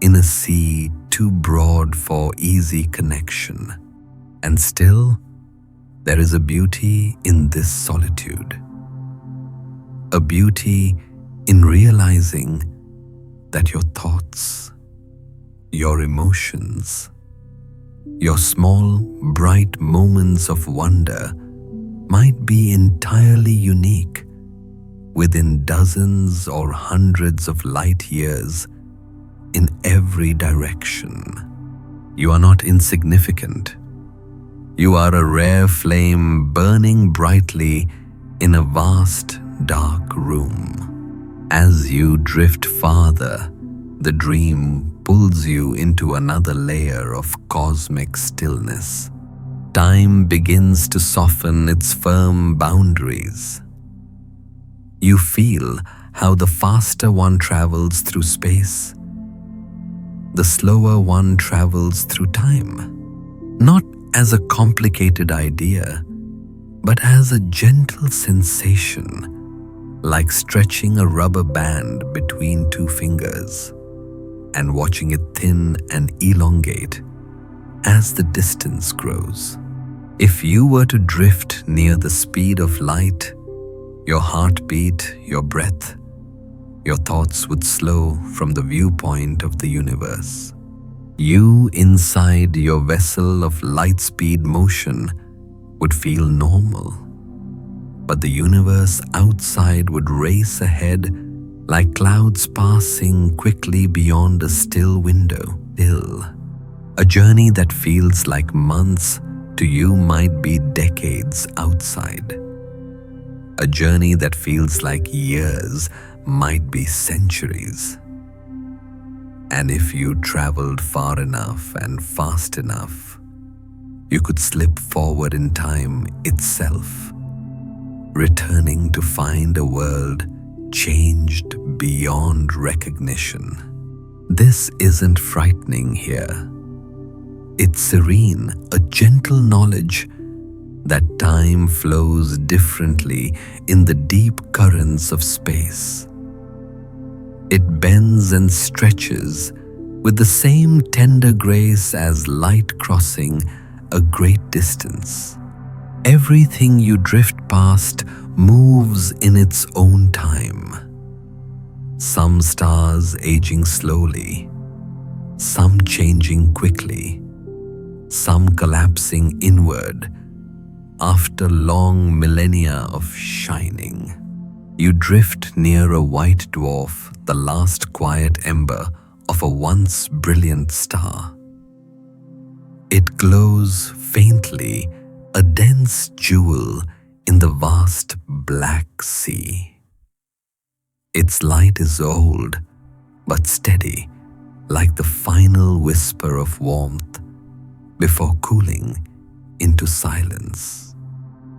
in a sea too broad for easy connection. And still, there is a beauty in this solitude, a beauty in realizing that your thoughts, your emotions, your small, bright moments of wonder might be entirely unique within dozens or hundreds of light years in every direction. You are not insignificant. You are a rare flame burning brightly in a vast, dark room. As you drift farther, the dream pulls you into another layer of cosmic stillness. Time begins to soften its firm boundaries. You feel how the faster one travels through space, the slower one travels through time. Not as a complicated idea, but as a gentle sensation, like stretching a rubber band between two fingers and watching it thin and elongate as the distance grows. If you were to drift near the speed of light, your heartbeat, your breath, your thoughts would slow from the viewpoint of the universe. You inside your vessel of light-speed motion would feel normal, but the universe outside would race ahead like clouds passing quickly beyond a still window. A journey that feels like months to you might be decades outside. A journey that feels like years might be centuries. And if you traveled far enough and fast enough, you could slip forward in time itself, returning to find a world changed beyond recognition. This isn't frightening here. It's serene, a gentle knowledge that time flows differently in the deep currents of space. It bends and stretches with the same tender grace as light crossing a great distance. Everything you drift past moves in its own time. Some stars aging slowly, some changing quickly, some collapsing inward after long millennia of shining. You drift near a white dwarf, the last quiet ember of a once brilliant star. It glows faintly, a dense jewel in the vast black sea. Its light is old, but steady, like the final whisper of warmth before cooling into silence.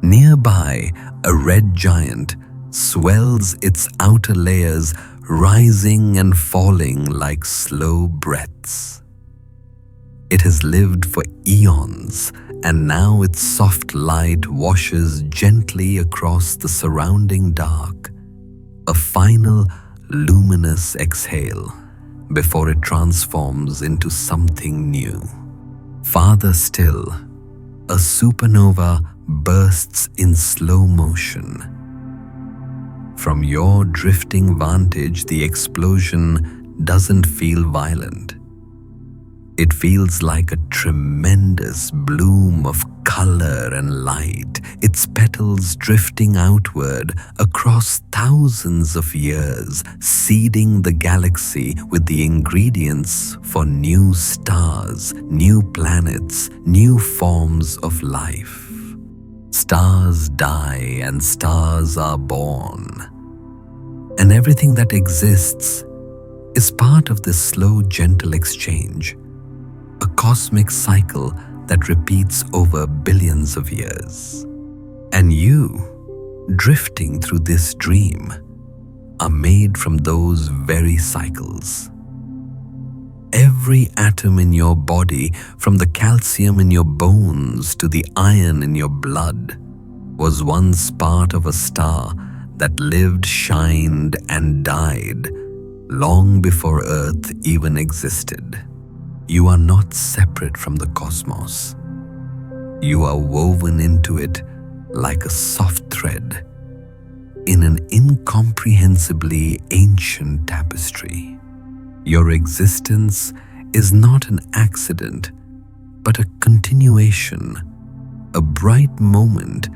Nearby, a red giant swells its outer layers, rising and falling like slow breaths. It has lived for eons, and now its soft light washes gently across the surrounding dark, a final luminous exhale before it transforms into something new. Farther still, a supernova bursts in slow motion. From your drifting vantage, the explosion doesn't feel violent. It feels like a tremendous bloom of color and light, its petals drifting outward across thousands of years, seeding the galaxy with the ingredients for new stars, new planets, new forms of life. Stars die and stars are born, and everything that exists is part of this slow, gentle exchange, a cosmic cycle that repeats over billions of years. And you, drifting through this dream, are made from those very cycles. Every atom in your body, from the calcium in your bones to the iron in your blood, was once part of a star that lived, shined, and died long before Earth even existed. You are not separate from the cosmos. You are woven into it like a soft thread in an incomprehensibly ancient tapestry. Your existence is not an accident, but a continuation, a bright moment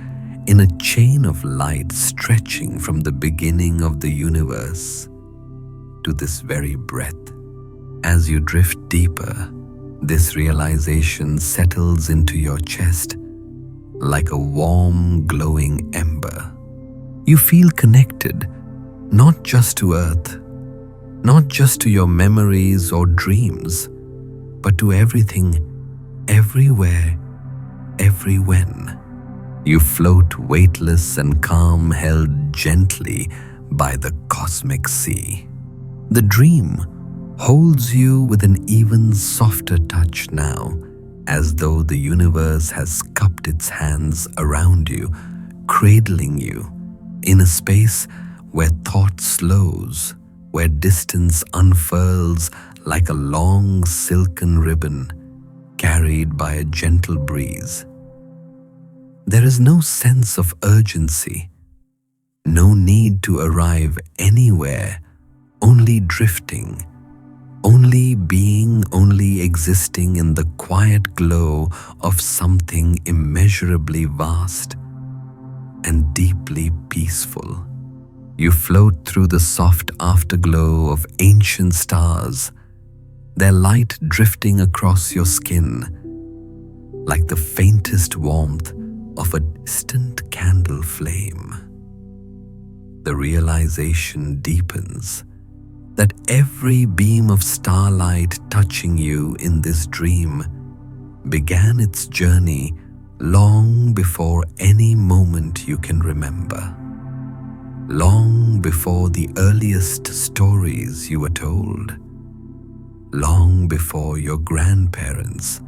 in a chain of light stretching from the beginning of the universe to this very breath. As you drift deeper, this realization settles into your chest like a warm, glowing ember. You feel connected, not just to Earth, not just to your memories or dreams, but to everything, everywhere, every when. You float weightless and calm, held gently by the cosmic sea. The dream holds you with an even softer touch now, as though the universe has cupped its hands around you, cradling you in a space where thought slows, where distance unfurls like a long silken ribbon carried by a gentle breeze. There is no sense of urgency, no need to arrive anywhere, only drifting, only only being, only existing in the quiet glow of something immeasurably vast and deeply peaceful. You float through the soft afterglow of ancient stars, their light drifting across your skin like the faintest warmth of a distant candle flame. The realization deepens that every beam of starlight touching you in this dream began its journey long before any moment you can remember, long before the earliest stories you were told, long before your grandparents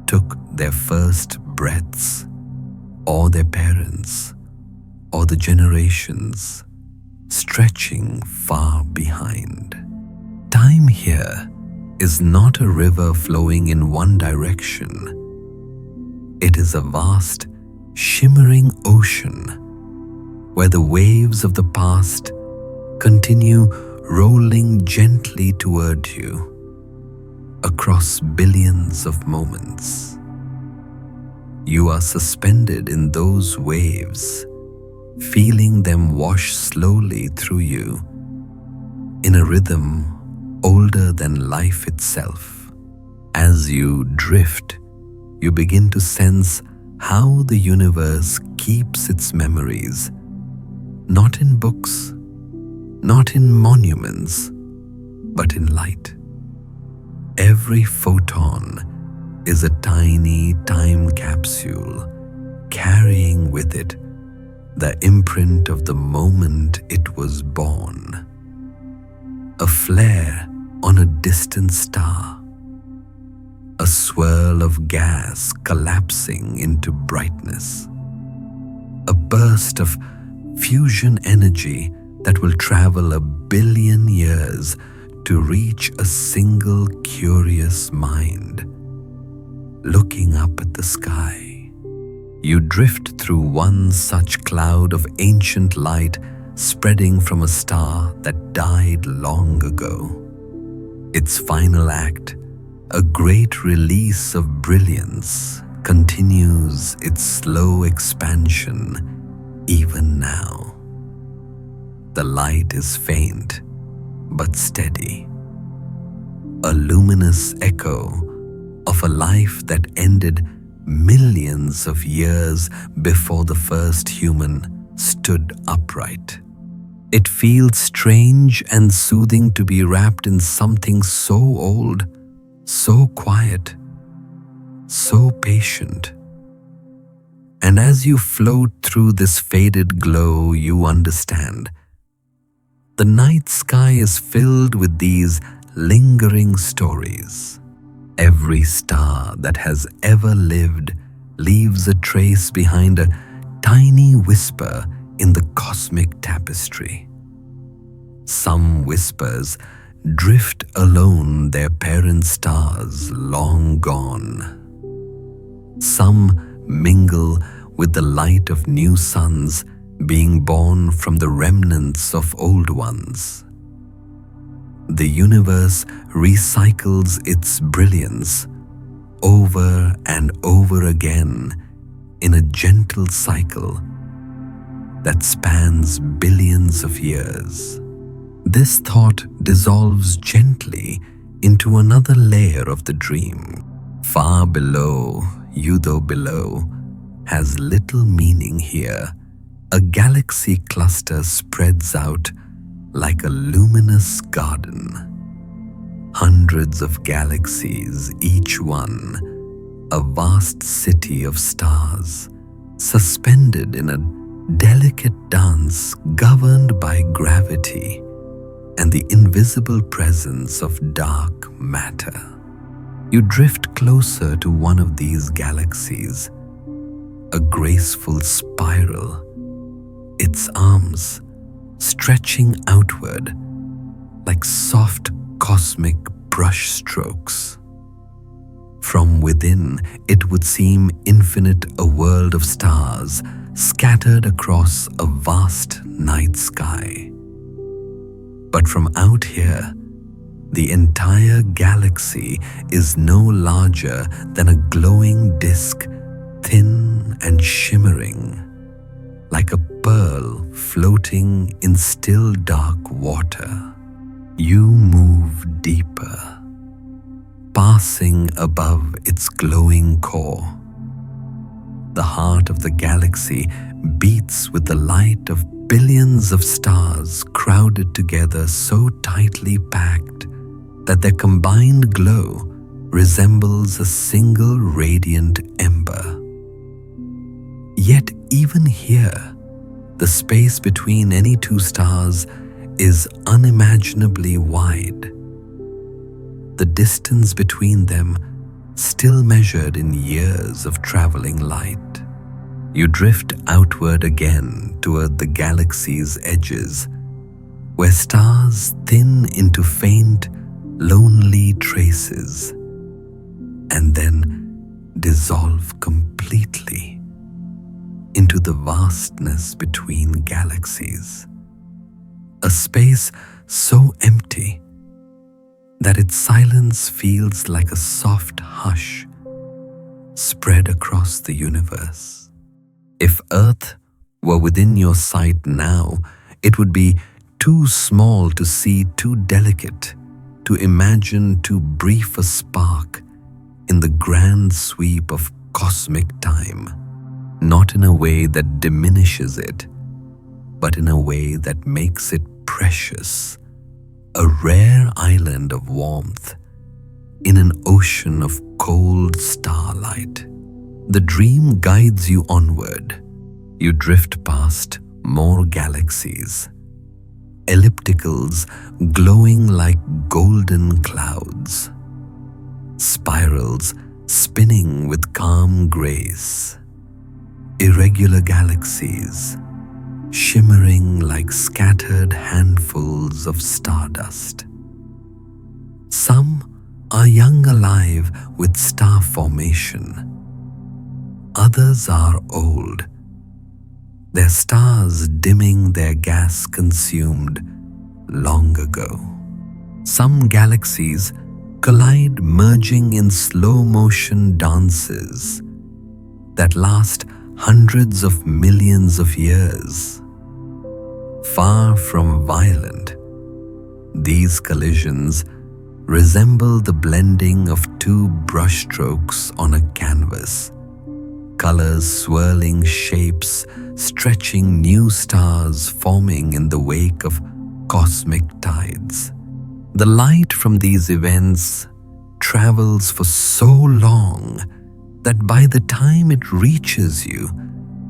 took their first breaths, or their parents, or the generations stretching far behind. Time here is not a river flowing in one direction. It is a vast, shimmering ocean where the waves of the past continue rolling gently toward you across billions of moments. You are suspended in those waves, feeling them wash slowly through you in a rhythm older than life itself. As you drift, you begin to sense how the universe keeps its memories, not in books, not in monuments, but in light. Every photon is a tiny time capsule carrying with it the imprint of the moment it was born. A flare on a distant star, a swirl of gas collapsing into brightness, a burst of fusion energy that will travel 1 billion years to reach a single curious mind looking up at the sky. You drift through one such cloud of ancient light spreading from a star that died long ago. Its final act, a great release of brilliance, continues its slow expansion even now. The light is faint but steady, a luminous echo of a life that ended millions of years before the first human stood upright. It feels strange and soothing to be wrapped in something so old, so quiet, so patient. And as you float through this faded glow, you understand. The night sky is filled with these lingering stories. Every star that has ever lived leaves a trace behind a tiny whisper in the cosmic tapestry. Some whispers drift alone, their parent stars long gone. Some mingle with the light of new suns being born from the remnants of old ones. The universe recycles its brilliance over and over again in a gentle cycle that spans billions of years. This thought dissolves gently into another layer of the dream. Far below, you though below, has little meaning here. A galaxy cluster spreads out like a luminous garden. Hundreds of galaxies, each one a vast city of stars, suspended in a delicate dance governed by gravity and the invisible presence of dark matter. You drift closer to one of these galaxies, a graceful spiral, its arms stretching outward like soft cosmic brush strokes. From within, it would seem infinite, a world of stars scattered across a vast night sky. But from out here, The entire galaxy is no larger than a glowing disk, thin and shimmering, like a pearl floating in still dark water. You move deeper, passing above its glowing core. The heart of the galaxy beats with the light of billions of stars crowded together, so tightly packed that their combined glow resembles a single radiant ember. Yet even here, the space between any two stars is unimaginably wide. The distance between them still measured in years of traveling light. You drift outward again toward the galaxy's edges, where stars thin into faint, lonely traces, and then dissolve completely into the vastness between galaxies. A space so empty that its silence feels like a soft hush spread across the universe. If Earth were within your sight now, it would be too small to see, too delicate to imagine, too brief a spark in the grand sweep of cosmic time, not in a way that diminishes it, but in a way that makes it precious, a rare island of warmth in an ocean of cold starlight. The dream guides you onward. You drift past more galaxies, ellipticals glowing like golden clouds, spirals spinning with calm grace, irregular galaxies shimmering like scattered handfuls of stardust. Some are young, alive with star formation. Others are old, their stars dimming, their gas consumed long ago. Some galaxies collide, merging in slow-motion dances that last hundreds of millions of years. Far from violent, these collisions resemble the blending of two brushstrokes on a canvas, colors swirling, shapes stretching, new stars forming in the wake of cosmic tides. The light from these events travels for so long that by the time it reaches you,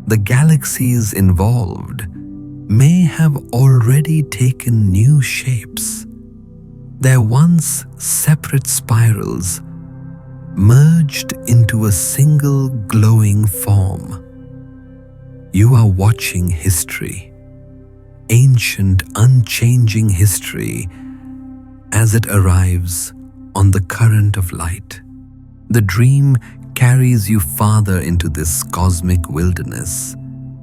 the galaxies involved may have already taken new shapes. Their once separate spirals merged into a single glowing form. You are watching history, ancient, unchanging history, as it arrives on the current of light. The dream carries you farther into this cosmic wilderness,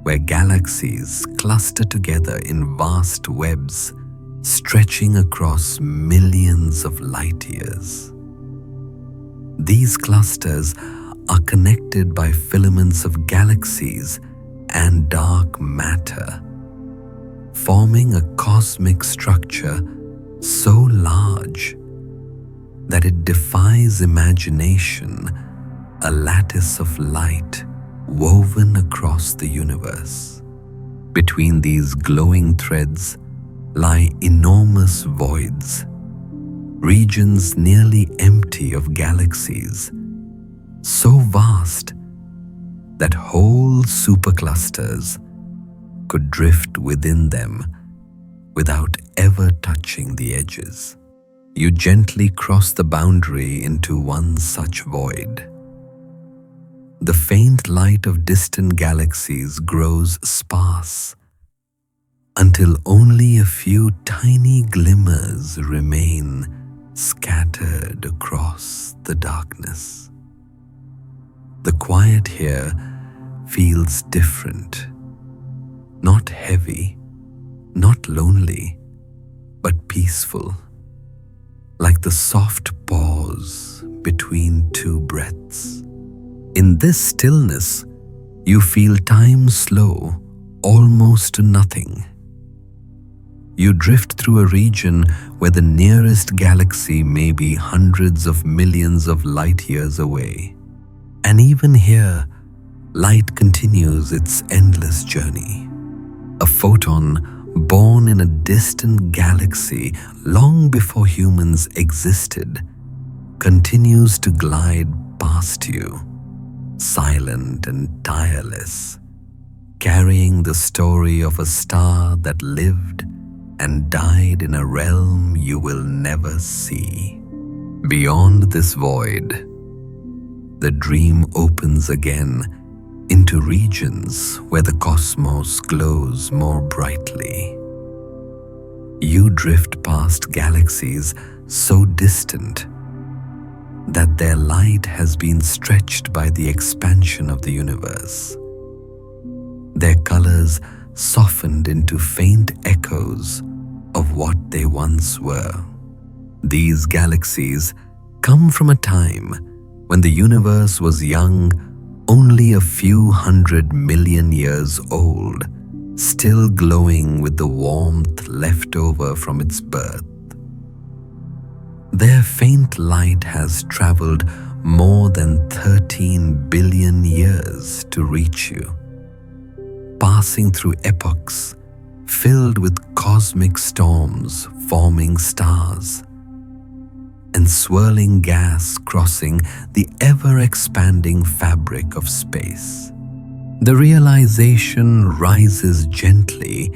where galaxies cluster together in vast webs stretching across millions of light years. These clusters are connected by filaments of galaxies and dark matter, forming a cosmic structure so large that it defies imagination, a lattice of light woven across the universe. Between these glowing threads lie enormous voids, regions nearly empty of galaxies, so vast that whole superclusters could drift within them without ever touching the edges. You gently cross the boundary into one such void. The faint light of distant galaxies grows sparse until only a few tiny glimmers remain scattered across the darkness. The quiet here feels different, not heavy, not lonely, but peaceful, like like the soft pause between two breaths. In this stillness, you feel time slow almost to nothing. You drift through a region where the nearest galaxy may be hundreds of millions of light years away. And even here, light continues its endless journey. A photon born in a distant galaxy long before humans existed continues to glide past you, silent and tireless, carrying the story of a star that lived and died in a realm you will never see. Beyond this void, the dream opens again into regions where the cosmos glows more brightly. You drift past galaxies so distant that their light has been stretched by the expansion of the universe. Their colors softened into faint echoes of what they once were. These galaxies come from a time when the universe was young, only a few 100 million years old, still glowing with the warmth left over from its birth. Their faint light has traveled more than 13 billion years to reach you, passing through epochs filled with cosmic storms forming stars, and swirling gas crossing the ever-expanding fabric of space. The realization rises gently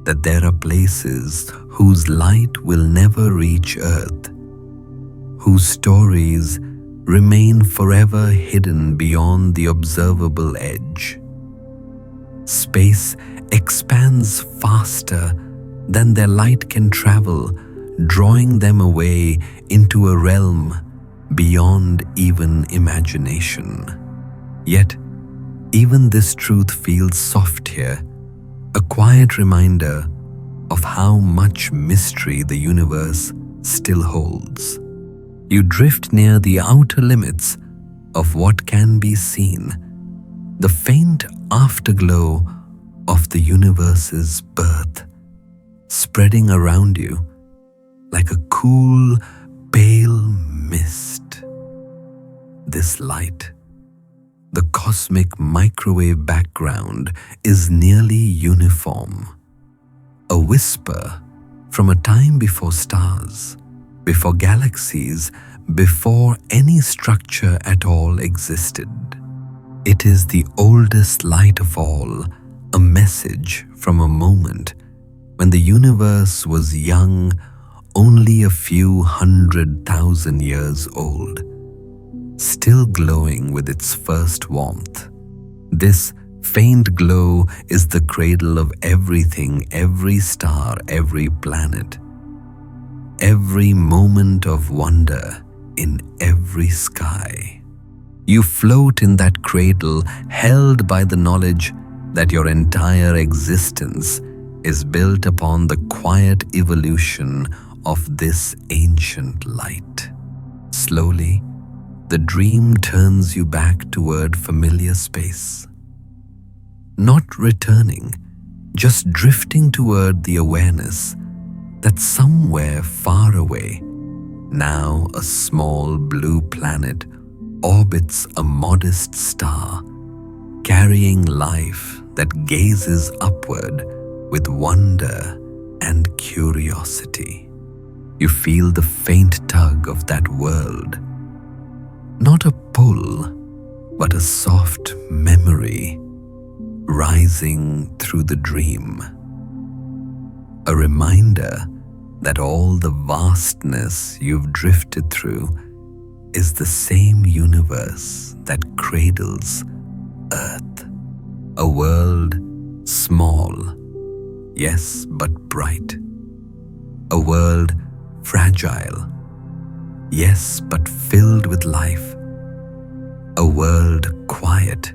that there are places whose light will never reach Earth, whose stories remain forever hidden beyond the observable edge. Space expands faster than their light can travel, drawing them away into a realm beyond even imagination. Yet, even this truth feels soft here, a quiet reminder of how much mystery the universe still holds. You drift near the outer limits of what can be seen, the faint afterglow of the universe's birth, spreading around you like a cool, pale mist. This light, the cosmic microwave background, is nearly uniform, a whisper from a time before stars, before galaxies, before any structure at all existed. It is the oldest light of all, a message from a moment when the universe was young, only a few 100,000 years old, still glowing with its first warmth. This faint glow is the cradle of everything, every star, every planet, every moment of wonder in every sky. You float in that cradle, held by the knowledge that your entire existence is built upon the quiet evolution of this ancient light. Slowly, the dream turns you back toward familiar space. Not returning, just drifting toward the awareness that somewhere far away, now a small blue planet orbits a modest star, carrying life that gazes upward with wonder and curiosity. You feel the faint tug of that world, not a pull, but a soft memory rising through the dream. A reminder that all the vastness you've drifted through is the same universe that cradles Earth. A world small, yes, but bright. A world fragile, yes, but filled with life. A world quiet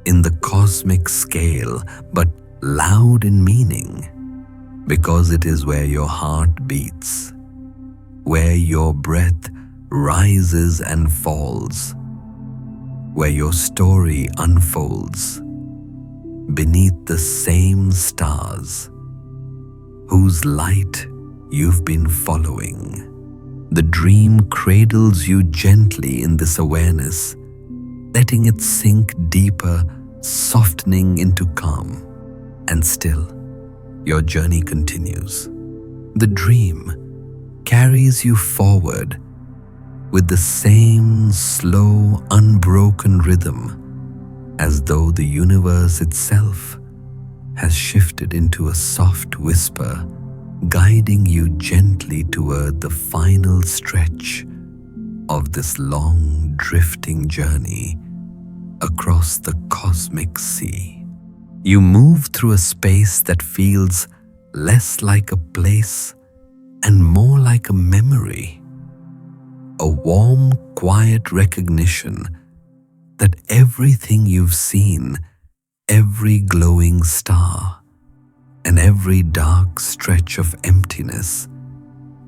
in the cosmic scale, but loud in meaning, because it is where your heart beats, where your breath rises and falls, where your story unfolds beneath the same stars whose light you've been following. The dream cradles you gently in this awareness, letting it sink deeper, softening into calm. And still, your journey continues. The dream carries you forward with the same slow, unbroken rhythm, as though the universe itself has shifted into a soft whisper, guiding you gently toward the final stretch of this long drifting journey across the cosmic sea. You move through a space that feels less like a place and more like a memory, a warm, quiet recognition that everything you've seen, every glowing star, and every dark stretch of emptiness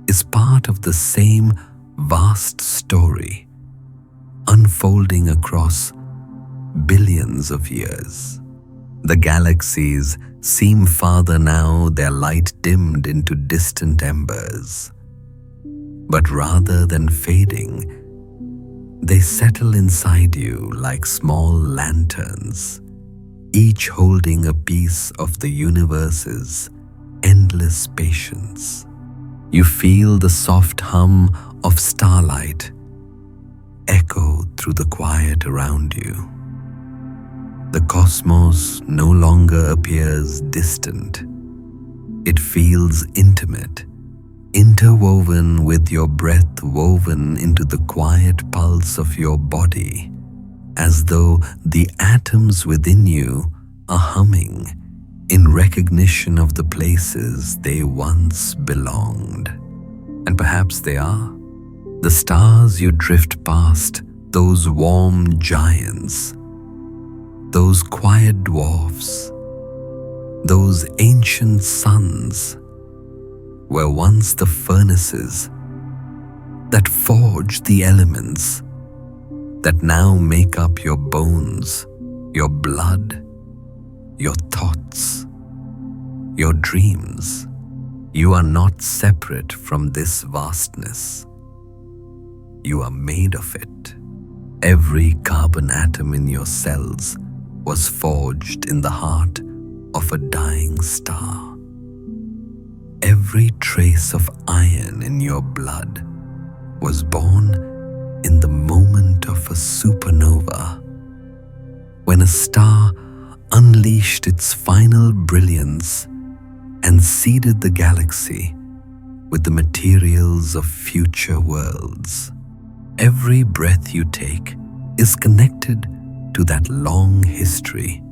is part of the same vast story, unfolding across billions of years. The galaxies seem farther now, their light dimmed into distant embers. But rather than fading, they settle inside you like small lanterns, each holding a piece of the universe's endless patience. You feel the soft hum of starlight echo through the quiet around you. The cosmos no longer appears distant. It feels intimate, interwoven with your breath, woven into the quiet pulse of your body, as though the atoms within you are humming in recognition of the places they once belonged. And perhaps they are. The stars you drift past, those warm giants, those quiet dwarfs, those ancient suns, were once the furnaces that forged the elements that now make up your bones, your blood, your thoughts, your dreams. You are not separate from this vastness. You are made of it. Every carbon atom in your cells was forged in the heart of a dying star. Every trace of iron in your blood was born in the moment of a supernova, when a star unleashed its final brilliance and seeded the galaxy with the materials of future worlds. Every breath you take is connected to that long history,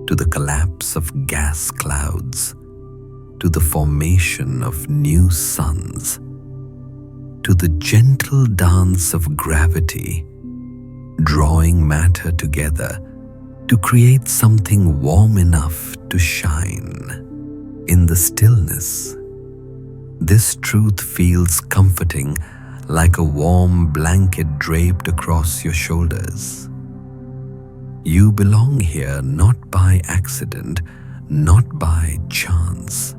to the collapse of gas clouds, to the formation of new suns, to the gentle dance of gravity, drawing matter together to create something warm enough to shine in the stillness. This truth feels comforting, like a warm blanket draped across your shoulders. You belong here not by accident, not by chance,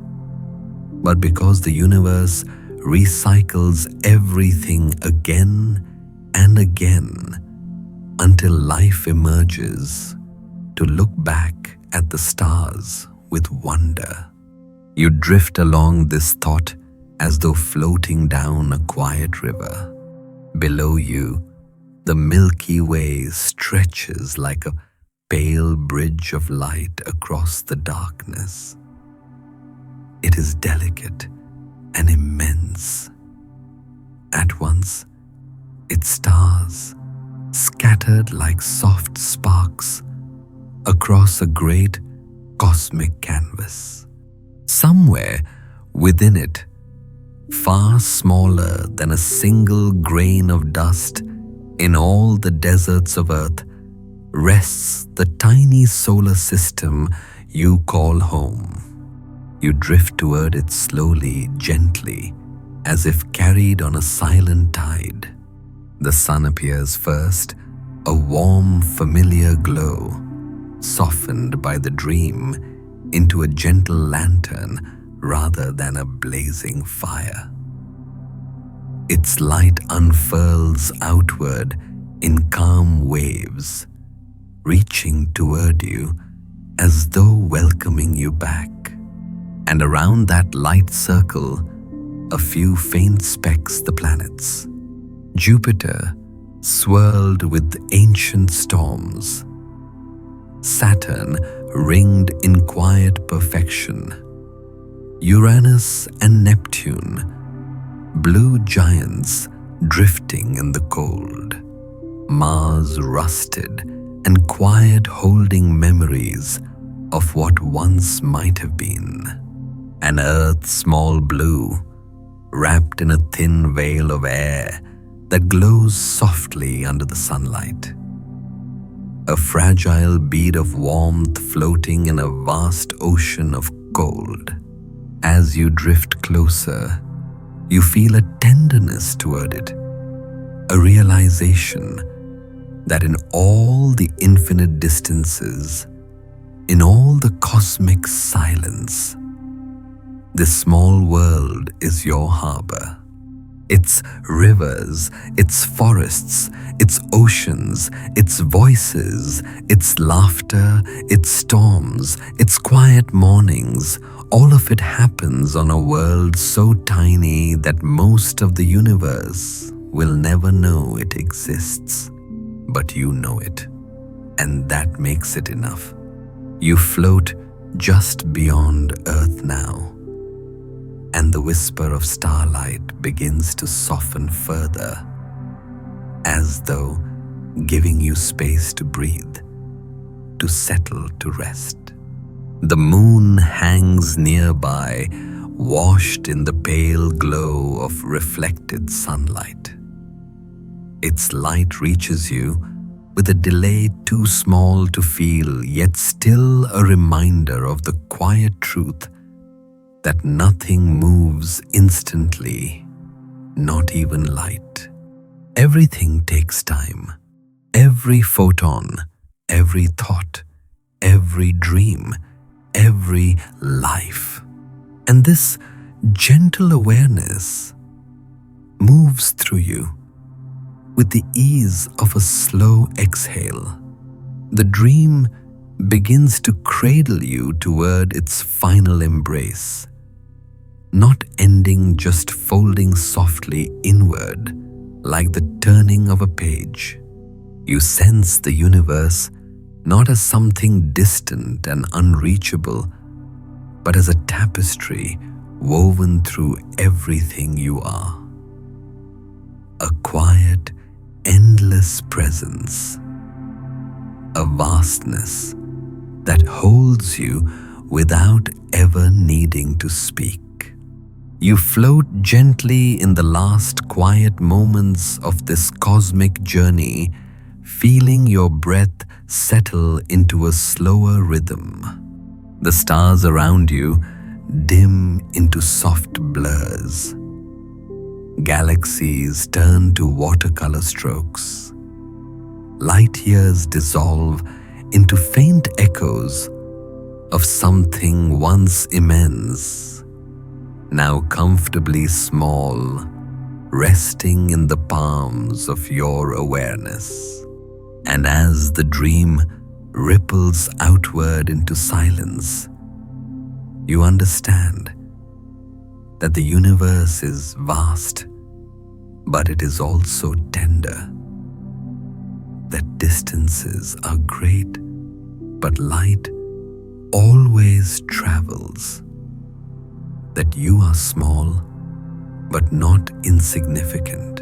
but because the universe recycles everything again and again until life emerges to look back at the stars with wonder. You drift along this thought as though floating down a quiet river. Below you, the Milky Way stretches like a pale bridge of light across the darkness. It is delicate and immense. At once, its stars, scattered like soft sparks across a great cosmic canvas. Somewhere within it, far smaller than a single grain of dust in all the deserts of Earth, rests the tiny solar system you call home. You drift toward it slowly, gently, as if carried on a silent tide. The sun appears first, a warm, familiar glow, softened by the dream into a gentle lantern rather than a blazing fire. Its light unfurls outward in calm waves, reaching toward you as though welcoming you back. And around that light circle, a few faint specks the planets. Jupiter, swirled with ancient storms. Saturn, ringed in quiet perfection. Uranus and Neptune, blue giants drifting in the cold. Mars, rusted and quiet, holding memories of what once might have been. And Earth, small blue, wrapped in a thin veil of air that glows softly under the sunlight. A fragile bead of warmth floating in a vast ocean of cold. As you drift closer, you feel a tenderness toward it, a realization that in all the infinite distances, in all the cosmic silence, this small world is your harbor. Its rivers, its forests, its oceans, its voices, its laughter, its storms, its quiet mornings, all of it happens on a world so tiny that most of the universe will never know it exists. But you know it, and that makes it enough. You float just beyond Earth now, and the whisper of starlight begins to soften further, as though giving you space to breathe, to settle, to rest. The moon hangs nearby, washed in the pale glow of reflected sunlight. Its light reaches you with a delay too small to feel, yet still a reminder of the quiet truth that nothing moves instantly, not even light. Everything takes time. Every photon, every thought, every dream, every life. And this gentle awareness moves through you with the ease of a slow exhale. The dream begins to cradle you toward its final embrace, not ending, just folding softly inward like the turning of a page. You sense the universe not as something distant and unreachable, but as a tapestry woven through everything you are. A quiet, endless presence, a vastness that holds you without ever needing to speak. You float gently in the last quiet moments of this cosmic journey, feeling your breath settle into a slower rhythm. The stars around you dim into soft blurs. Galaxies turn to watercolor strokes. Light years dissolve into faint echoes of something once immense, now comfortably small, resting in the palms of your awareness. And as the dream ripples outward into silence, you understand that the universe is vast, but it is also tender. That distances are great, but light always travels. That you are small, but not insignificant.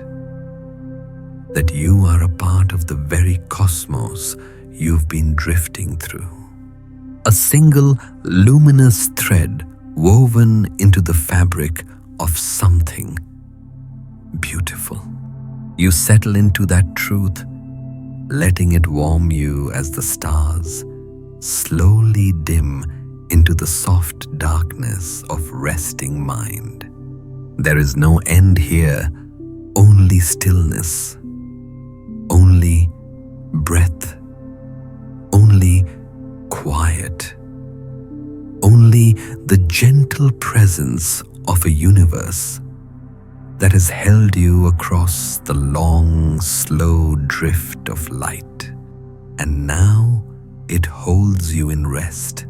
That you are a part of the very cosmos you've been drifting through. A single luminous thread woven into the fabric of something beautiful. You settle into that truth, letting it warm you as the stars slowly dim into the soft darkness of resting mind. There is no end here, only stillness, only breath, only quiet, only the gentle presence of a universe that has held you across the long, slow drift of light, and now it holds you in rest.